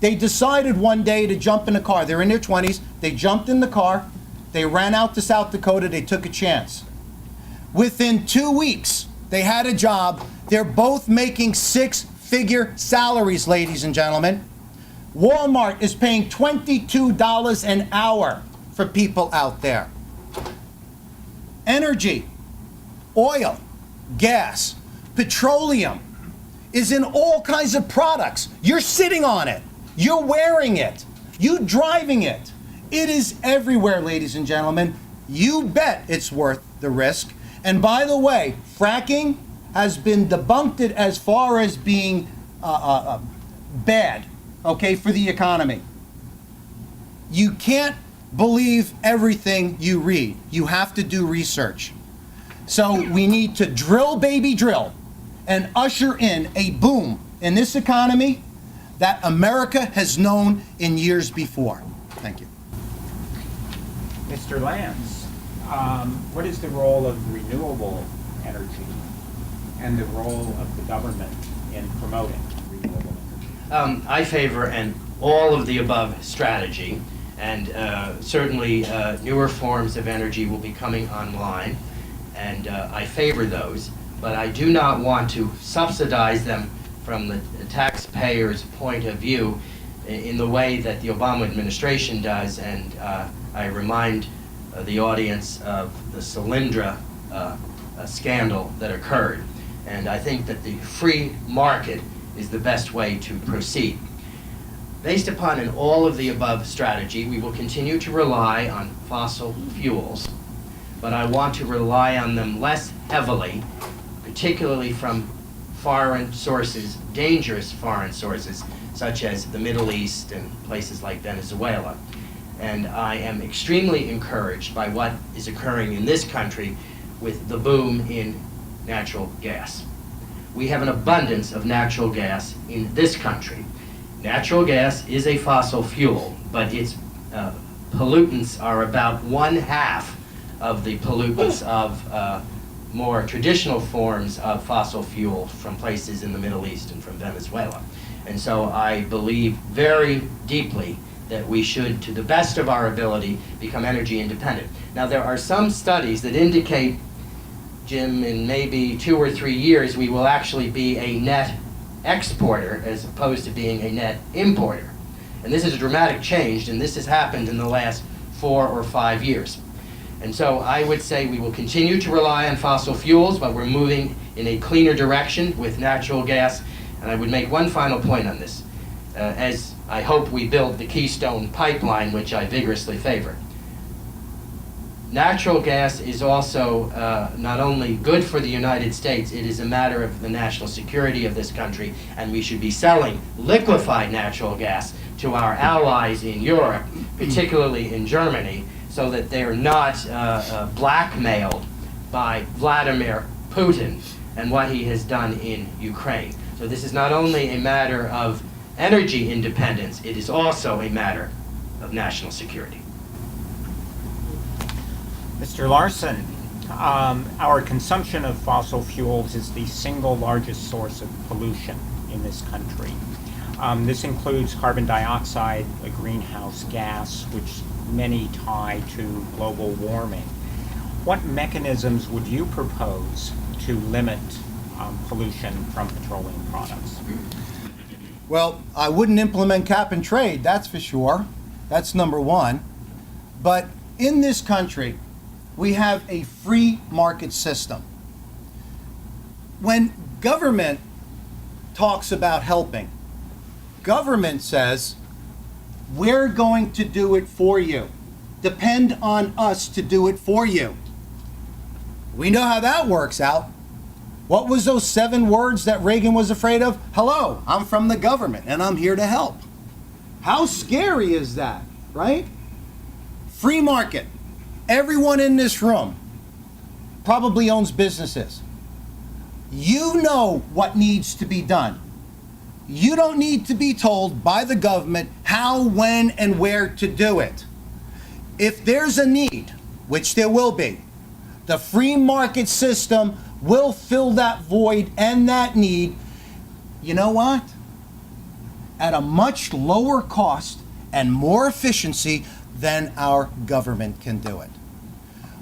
They decided one day to jump in a car. They're in their 20s. They jumped in the car. They ran out to South Dakota. They took a chance. Within 2 weeks, they had a job. They're both making 6-figure salaries, ladies and gentlemen. Walmart is paying $22 an hour for people out there. Energy, oil, gas, petroleum is in all kinds of products. You're sitting on it. You're wearing it. You're driving it. It is everywhere, ladies and gentlemen. You bet it's worth the risk. And by the way, fracking has been debunked as far as being bad, okay, for the economy. You can't believe everything you read. You have to do research. So we need to drill, baby, drill, and usher in a boom in this economy that America has known in years before. Thank you. Mr. Lance, what is the role of renewable energy and the role of the government in promoting renewable energy? I favor an all of the above strategy, and certainly newer forms of energy will be coming online, and I favor those, but I do not want to subsidize them from the taxpayer's point of view in the way that the Obama administration does, and I remind the audience of the Solyndra scandal that occurred. And I think that the free market is the best way to proceed. Based upon an all of the above strategy, we will continue to rely on fossil fuels, but I want to rely on them less heavily, particularly from foreign sources, dangerous foreign sources, such as the Middle East and places like Venezuela. And I am extremely encouraged by what is occurring in this country with the boom in natural gas. We have an abundance of natural gas in this country. Natural gas is a fossil fuel, but its pollutants are about 1/2 of the pollutants of more traditional forms of fossil fuel from places in the Middle East and from Venezuela. And so I believe very deeply that we should, to the best of our ability, become energy independent. Now, there are some studies that indicate, Jim, in maybe 2 or 3 years, we will actually be a net exporter as opposed to being a net importer. And this is a dramatic change, and this has happened in the last 4 or 5 years. And so I would say we will continue to rely on fossil fuels, but we're moving in a cleaner direction with natural gas. And I would make one final point on this, as I hope we build the Keystone Pipeline, which I vigorously favor. Natural gas is also not only good for the United States, it is a matter of the national security of this country, and we should be selling liquefied natural gas to our allies in Europe, particularly in Germany, so that they're not blackmailed by Vladimir Putin and what he has done in Ukraine. So this is not only a matter of energy independence, it is also a matter of national security. Mr. Larsen, our consumption of fossil fuels is the single largest source of pollution in this country. This includes carbon dioxide, a greenhouse gas, which many tie to global warming. What mechanisms would you propose to limit pollution from petroleum products? Well, I wouldn't implement cap and trade, that's for sure. That's number one. But in this country, we have a free market system. When government talks about helping, government says, we're going to do it for you. Depend on us to do it for you. We know how that works out. What was those 7 words that Reagan was afraid of? Hello, I'm from the government and I'm here to help. How scary is that, right? Free market. Everyone in this room probably owns businesses. You know what needs to be done. You don't need to be told by the government how, when, and where to do it. If there's a need, which there will be, the free market system will fill that void and that need. You know what? At a much lower cost and more efficiency than our government can do it.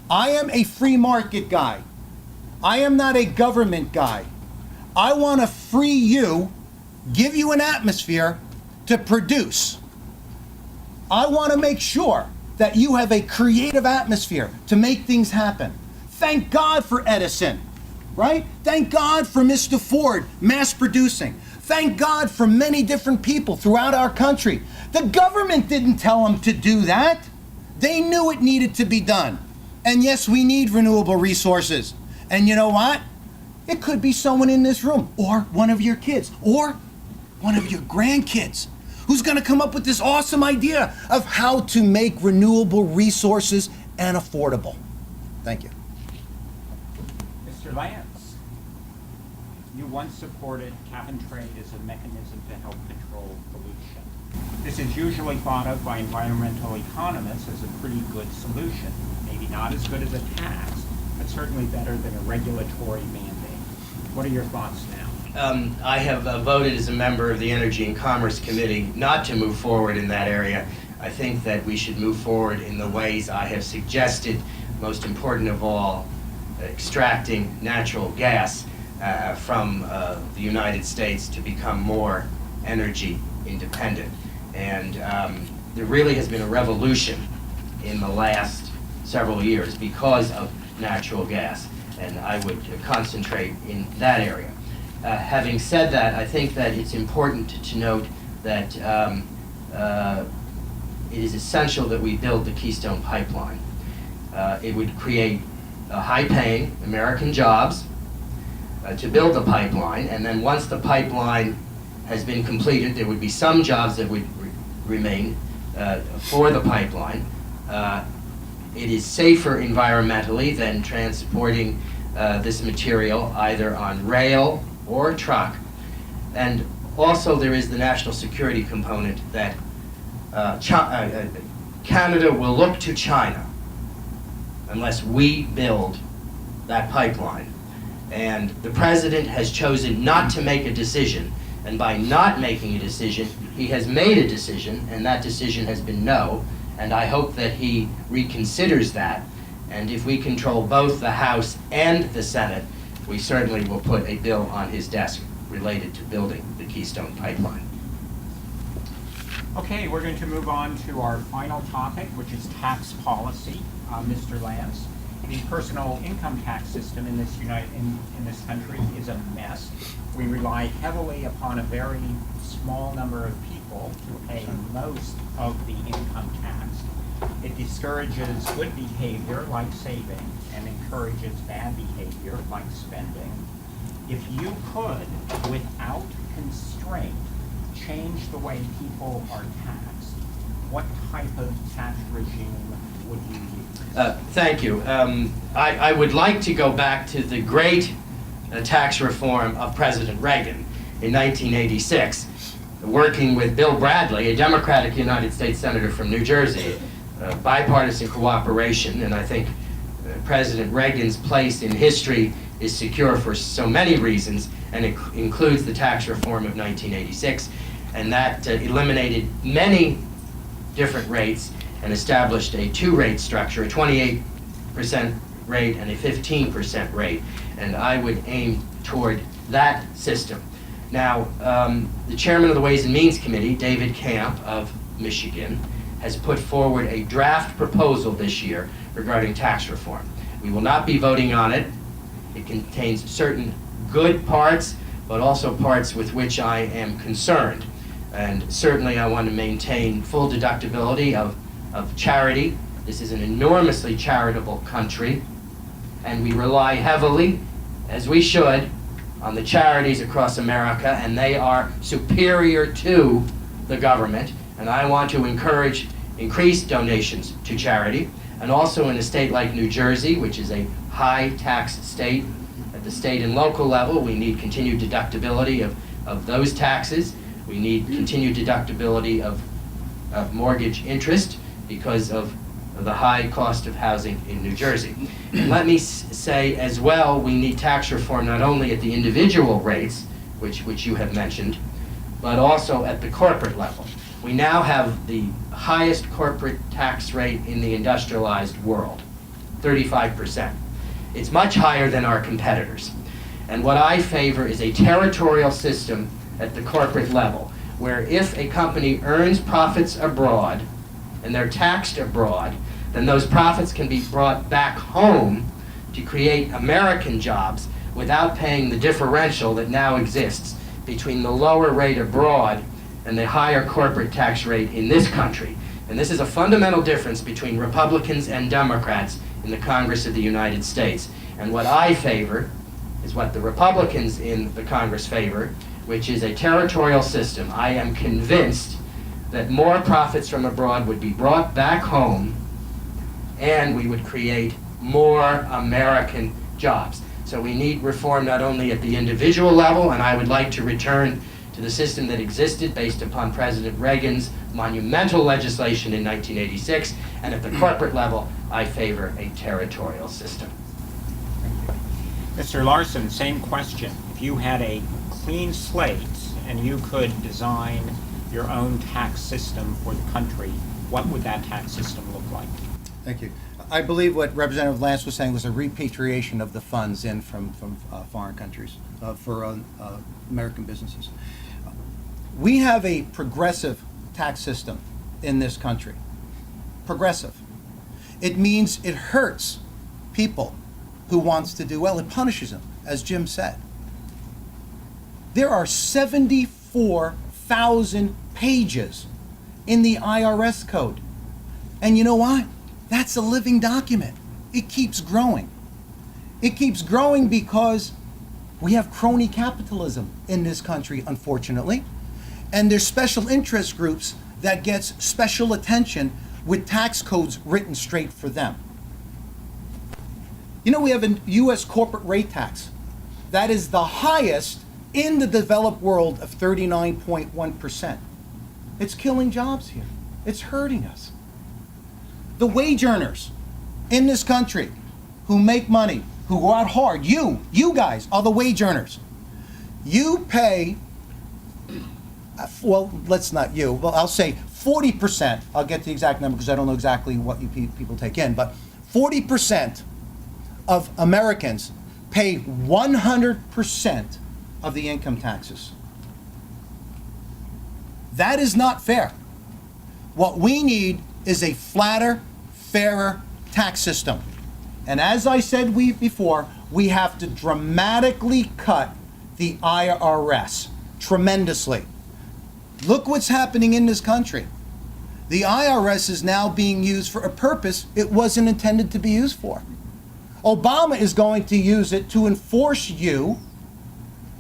I am a free market guy. I am not a government guy. I want to free you, give you an atmosphere to produce. I want to make sure that you have a creative atmosphere to make things happen. Thank God for Edison, right? Thank God for Mr. Ford mass producing. Thank God for many different people throughout our country. The government didn't tell them to do that. They knew it needed to be done. And yes, we need renewable resources. And you know what? It could be someone in this room, or one of your kids, or one of your grandkids, who's going to come up with this awesome idea of how to make renewable resources and affordable. Thank you. Mr. Lance, you once supported cap and trade as a mechanism to help control pollution. This is usually thought of by environmental economists as a pretty good solution. Maybe not as good as a tax, but certainly better than a regulatory mandate. What are your thoughts now? I have voted as a member of the Energy and Commerce Committee not to move forward in that area. I think that we should move forward in the ways I have suggested, most important of all, extracting natural gas from the United States to become more energy independent. And there really has been a revolution in the last several years because of natural gas, and I would concentrate in that area. Having said that, I think that it's important to note that it is essential that we build the Keystone Pipeline. It would create high-paying American jobs to build the pipeline, and then once the pipeline has been completed, there would be some jobs that would remain for the pipeline. It is safer environmentally than transporting this material either on rail or truck. And also there is the national security component that Canada will look to China unless we build that pipeline. And the president has chosen not to make a decision, and by not making a decision, he has made a decision, and that decision has been no, and I hope that he reconsiders that. And if we control both the House and the Senate, we certainly will put a bill on his desk related to building the Keystone Pipeline. Okay, we're going to move on to our final topic, which is tax policy. Mr. Lance, the personal income tax system in this country is a mess. We rely heavily upon a very small number of people to pay most of the income tax. It discourages good behavior like saving and encourages bad behavior like spending. If you could, without constraint, change the way people are taxed, what type of tax regime would you use? Thank you. I would like to go back to the great tax reform of President Reagan in 1986, working with Bill Bradley, a Democratic United States Senator from New Jersey, bipartisan cooperation, and I think President Reagan's place in history is secure for so many reasons, and it includes the tax reform of 1986, and that eliminated many different rates and established a two-rate structure, a 28% rate and a 15% rate, and I would aim toward that system. Now, the chairman of the Ways and Means Committee, David Camp of Michigan, has put forward a draft proposal this year regarding tax reform. We will not be voting on it. It contains certain good parts, but also parts with which I am concerned. And certainly I want to maintain full deductibility of charity. This is an enormously charitable country, and we rely heavily, as we should, on the charities across America, and they are superior to the government. And I want to encourage increased donations to charity. And also in a state like New Jersey, which is a high tax state, at the state and local level, we need continued deductibility of those taxes. We need continued deductibility of mortgage interest because of the high cost of housing in New Jersey. And let me say as well, we need tax reform not only at the individual rates, which you have mentioned, but also at the corporate level. We now have the highest corporate tax rate in the industrialized world, 35%. It's much higher than our competitors. And what I favor is a territorial system at the corporate level, where if a company earns profits abroad and they're taxed abroad, then those profits can be brought back home to create American jobs without paying the differential that now exists between the lower rate abroad and the higher corporate tax rate in this country. And this is a fundamental difference between Republicans and Democrats in the Congress of the United States. And what I favor is what the Republicans in the Congress favor, which is a territorial system. I am convinced that more profits from abroad would be brought back home, and we would create more American jobs. So we need reform not only at the individual level, and I would like to return to the system that existed based upon President Reagan's monumental legislation in 1986, and at the corporate level, I favor a territorial system. Mr. Larsen, same question. If you had a clean slate and you could design your own tax system for the country, what would that tax system look like? Thank you. I believe what Representative Lance was saying was a repatriation of the funds in from foreign countries for American businesses. We have a progressive tax system in this country. Progressive. It means it hurts people who wants to do well. It punishes them, as Jim said. There are 74,000 pages in the IRS code. And you know what? That's a living document. It keeps growing. It keeps growing because we have crony capitalism in this country, unfortunately. And there's special interest groups that gets special attention with tax codes written straight for them. You know, we have a U.S. corporate rate tax that is the highest in the developed world of 39.1%. It's killing jobs here. It's hurting us. The wage earners in this country who make money, who go out hard, you guys are the wage earners. You pay, well, let's not you, well, I'll say 40%, I'll get the exact number because I don't know exactly what you people take in, but 40% of Americans pay 100% of the income taxes. That is not fair. What we need is a flatter, fairer tax system. And as I said before, we have to dramatically cut the IRS tremendously. Look what's happening in this country. The IRS is now being used for a purpose it wasn't intended to be used for. Obama is going to use it to enforce you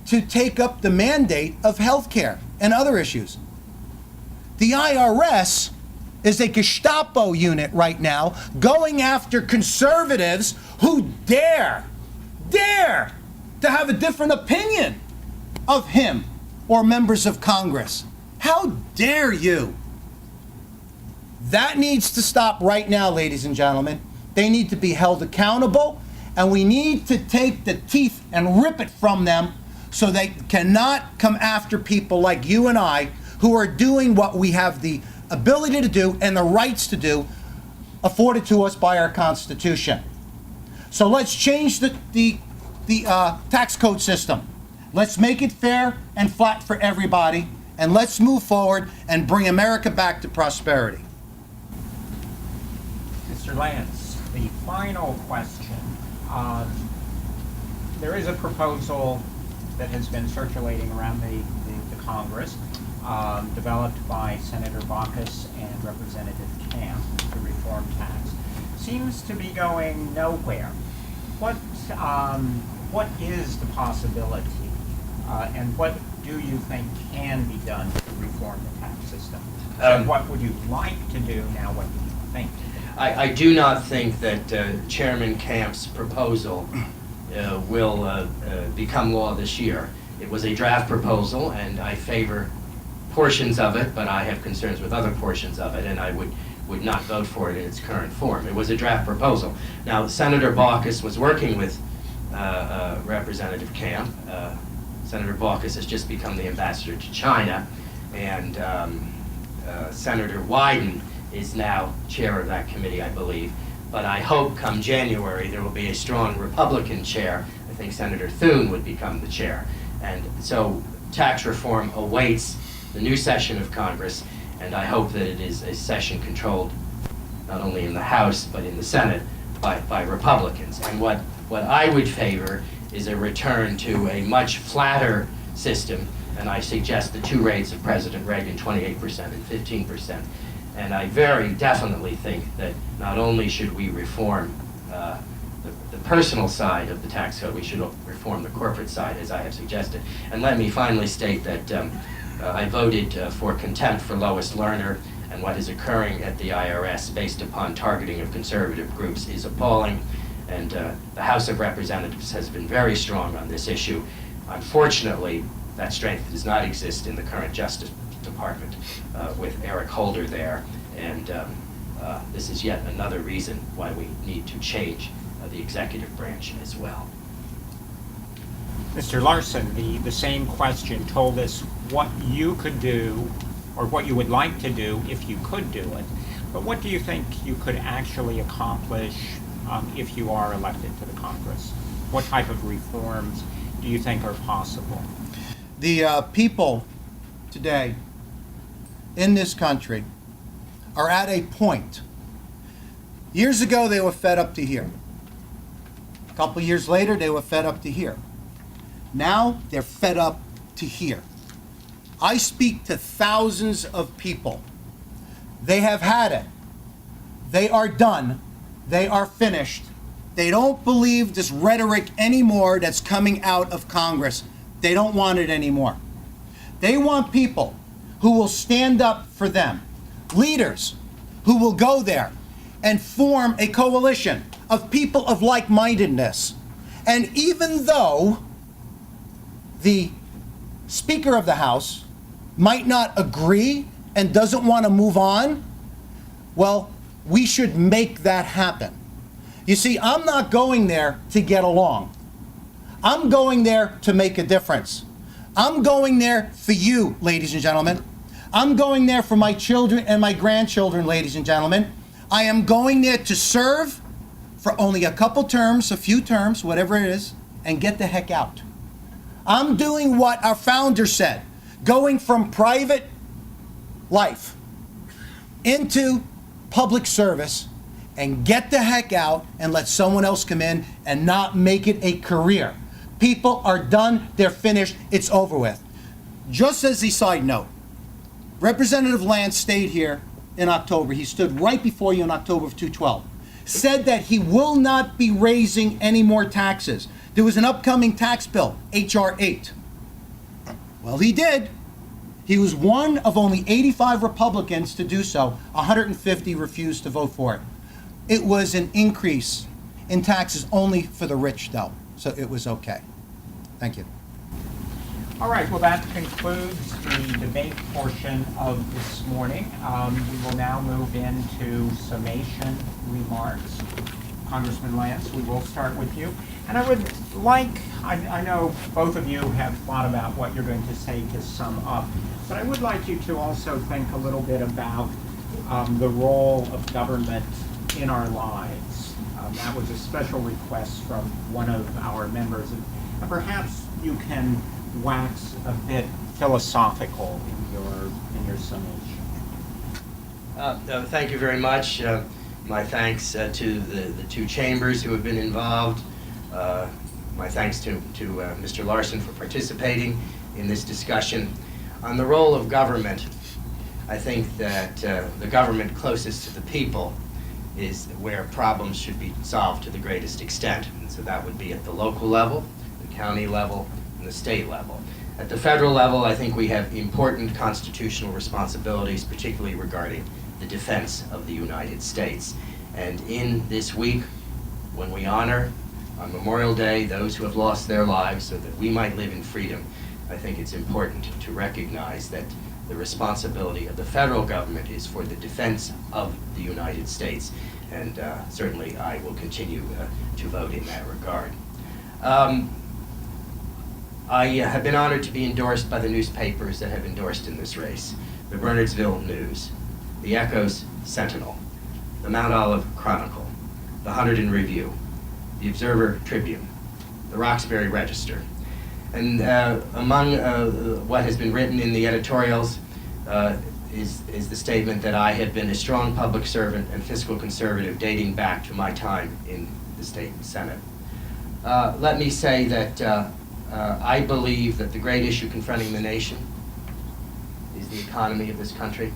to take up the mandate of health care and other issues. The IRS is a Gestapo unit right now going after conservatives who dare to have a different opinion of him or members of Congress. How dare you? That needs to stop right now, ladies and gentlemen. They need to be held accountable, and we need to take the teeth and rip it from them so they cannot come after people like you and I who are doing what we have the ability to do and the rights to do afforded to us by our Constitution. So let's change the tax code system. Let's make it fair and flat for everybody, and let's move forward and bring America back to prosperity. Mr. Lance, the final question. There is a proposal that has been circulating around the Congress, developed by Senator Baucus and Representative Camp to reform tax. Seems to be going nowhere. What is the possibility, and what do you think can be done to reform the tax system? So what would you like to do now? What do you think to do? I do not think that Chairman Camp's proposal will become law this year. It was a draft proposal, and I favor portions of it, but I have concerns with other portions of it, and I would not vote for it in its current form. It was a draft proposal. Now, Senator Baucus was working with Representative Camp. Senator Baucus has just become the ambassador to China, and Senator Wyden is now chair of that committee, I believe. But I hope come January there will be a strong Republican chair. I think Senator Thune would become the chair. And so tax reform awaits the new session of Congress, and I hope that it is a session controlled not only in the House but in the Senate by Republicans. And what I would favor is a return to a much flatter system, and I suggest the two rates of President Reagan, 28% and 15%. And I very definitely think that not only should we reform the personal side of the tax code, we should reform the corporate side, as I have suggested. And let me finally state that I voted for contempt for Lois Lerner, and what is occurring at the IRS based upon targeting of conservative groups is appalling. And the House of Representatives has been very strong on this issue. Unfortunately, that strength does not exist in the current Justice Department with Eric Holder there, and this is yet another reason why we need to change the executive branch as well. Mr. Larsen, the same question told us what you could do, or what you would like to do if you could do it, but what do you think you could actually accomplish if you are elected to the Congress? What type of reforms do you think are possible? The people today in this country are at a point. Years ago, they were fed up to here. A couple years later, they were fed up to here. Now, they're fed up to here. I speak to thousands of people. They have had it. They are done. They are finished. They don't believe this rhetoric anymore that's coming out of Congress. They don't want it anymore. They want people who will stand up for them, leaders who will go there and form a coalition of people of like-mindedness. And even though the Speaker of the House might not agree and doesn't want to move on, well, we should make that happen. You see, I'm not going there to get along. I'm going there to make a difference. I'm going there for you, ladies and gentlemen. I'm going there for my children and my grandchildren, ladies and gentlemen. I am going there to serve for only a couple terms, a few terms, whatever it is, and get the heck out. I'm doing what our founder said, going from private life into public service and get the heck out and let someone else come in and not make it a career. People are done, they're finished, it's over with. Just as a side note, Representative Lance stayed here in October. He stood right before you in October of 2012. Said that he will not be raising any more taxes. There was an upcoming tax bill, H.R. 8. Well, he did. He was one of only 85 Republicans to do so. 150 refused to vote for it. It was an increase in taxes only for the rich, though, so it was okay. Thank you. All right, well, that concludes the debate portion of this morning. We will now move into summation remarks. Congressman Lance, we will start with you. And I would like, I know both of you have thought about what you're going to say to sum up, but I would like you to also think a little bit about the role of government in our lives. That was a special request from one of our members. And perhaps you can wax a bit philosophical in your summation. Thank you very much. My thanks to the two chambers who have been involved. My thanks to Mr. Larsen for participating in this discussion. On the role of government, I think that the government closest to the people is where problems should be solved to the greatest extent. And so that would be at the local level, the county level, and the state level. At the federal level, I think we have important constitutional responsibilities, particularly regarding the defense of the United States. And in this week, when we honor on Memorial Day those who have lost their lives so that we might live in freedom, I think it's important to recognize that the responsibility of the federal government is for the defense of the United States. And certainly I will continue to vote in that regard. I have been honored to be endorsed by the newspapers that have endorsed in this race. The Bernardsville News, the Echo's Sentinel, the Mount Olive Chronicle, the Hunterdon Review, the Observer Tribune, the Roxbury Register. And among what has been written in the editorials is the statement that I have been a strong public servant and fiscal conservative dating back to my time in the state Senate. Let me say that I believe that the great issue confronting the nation is the economy of this country,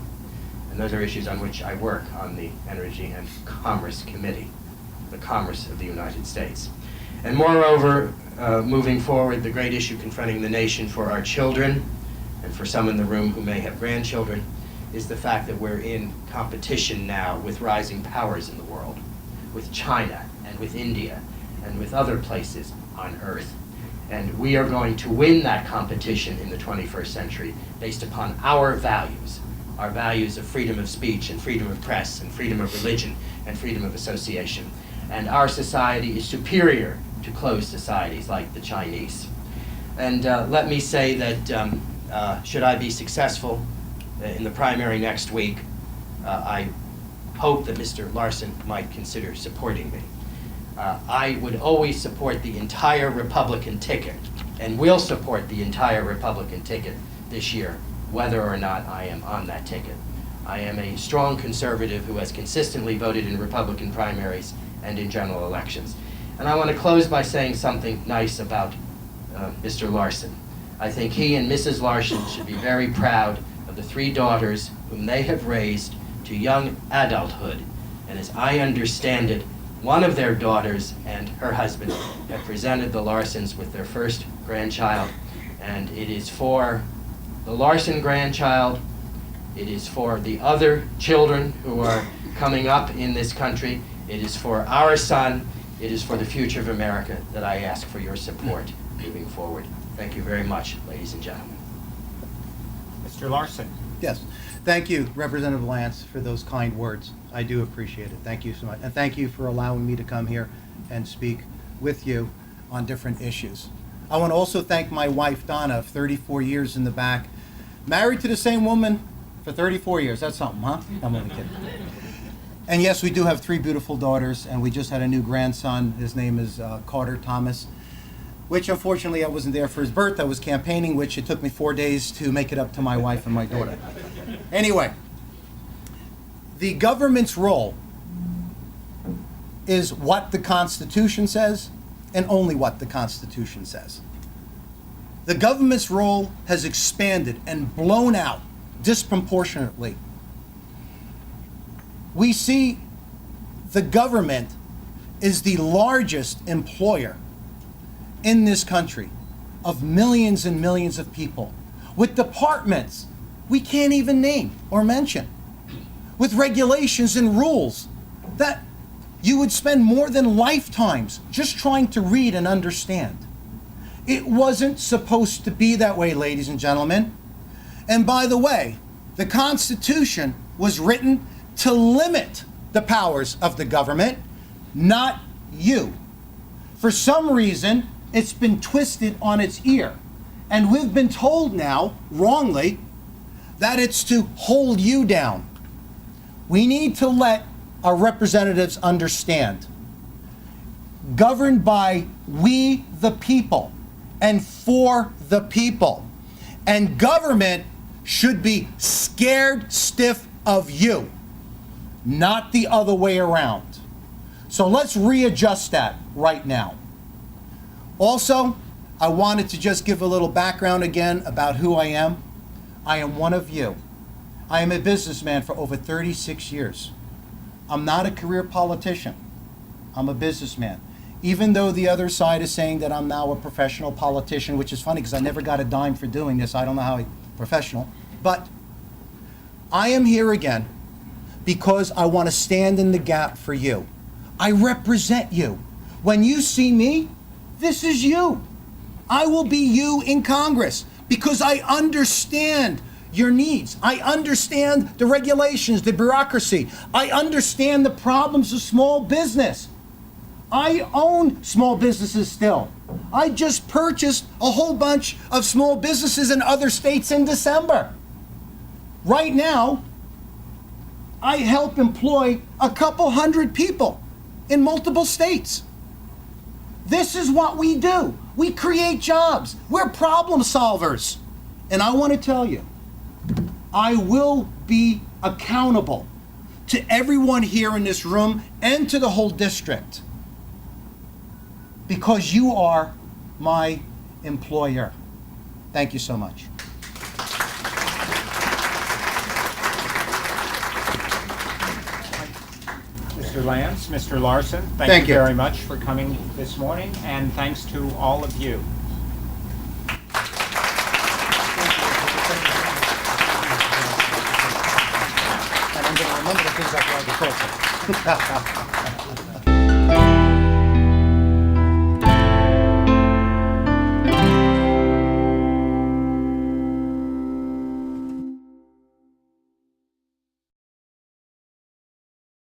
and those are issues on which I work on the Energy and Commerce Committee, the commerce of the United States. And moreover, moving forward, the great issue confronting the nation for our children, and for some in the room who may have grandchildren, is the fact that we're in competition now with rising powers in the world, with China and with India and with other places on Earth. And we are going to win that competition in the 21st century based upon our values of freedom of speech and freedom of press and freedom of religion and freedom of association. And our society is superior to closed societies like the Chinese. And let me say that should I be successful in the primary next week, I hope that Mr. Larsen might consider supporting me. I would always support the entire Republican ticket, and will support the entire Republican ticket this year, whether or not I am on that ticket. I am a strong conservative who has consistently voted in Republican primaries and in general elections. And I want to close by saying something nice about Mr. Larsen. I think he and Mrs. Larsen should be very proud of the 3 daughters whom they have raised to young adulthood. And as I understand it, one of their daughters and her husband have presented the Larsens with their first grandchild. And it is for the Larsen grandchild, it is for the other children who are coming up in this country, it is for our son, it is for the future of America that I ask for your support moving forward. Thank you very much, ladies and gentlemen. Mr. Larsen. Yes. Thank you, Representative Lance, for those kind words. I do appreciate it. Thank you so much. And thank you for allowing me to come here and speak with you on different issues. I want to also thank my wife, Donna, of 34 years in the back. Married to the same woman for 34 years. That's something, huh? I'm only kidding. And yes, we do have 3 beautiful daughters, and we just had a new grandson. His name is Carter Thomas, which unfortunately I wasn't there for his birth. I was campaigning, which it took me 4 days to make it up to my wife and my daughter. Anyway, The government's role is what the Constitution says and only what the Constitution says. The government's role has expanded and blown out disproportionately. We see the government is the largest employer in this country of millions and millions of people, with departments we can't even name or mention, with regulations and rules that you would spend more than lifetimes just trying to read and understand. It wasn't supposed to be that way, ladies and gentlemen. And by the way, the Constitution was written to limit the powers of the government, not you. For some reason, it's been twisted on its ear. And we've been told now, wrongly, that it's to hold you down. We need to let our representatives understand. Governed by we the people and for the people. And government should be scared stiff of you, not the other way around. So let's readjust that right now. Also, I wanted to just give a little background again about who I am. I am one of you. I am a businessman for over 36 years. I'm not a career politician. I'm a businessman. Even though the other side is saying that I'm now a professional politician, which is funny because I never got a dime for doing this. I don't know how professional. But I am here again because I want to stand in the gap for you. I represent you. When you see me, this is you. I will be you in Congress because I understand your needs. I understand the regulations, the bureaucracy. I understand the problems of small business. I own small businesses still. I just purchased a whole bunch of small businesses in other states in December. Right now, I help employ a couple hundred people in multiple states. This is what we do. We create jobs. We're problem solvers. And I want to tell you, I will be accountable to everyone here in this room and to the whole district because you are my employer. Thank you so much. Mr. Lance, Mr. Larsen, Thank thank you you. very much for coming this morning, and thanks to all of you. And I'm going to remember the things I tried to talk about.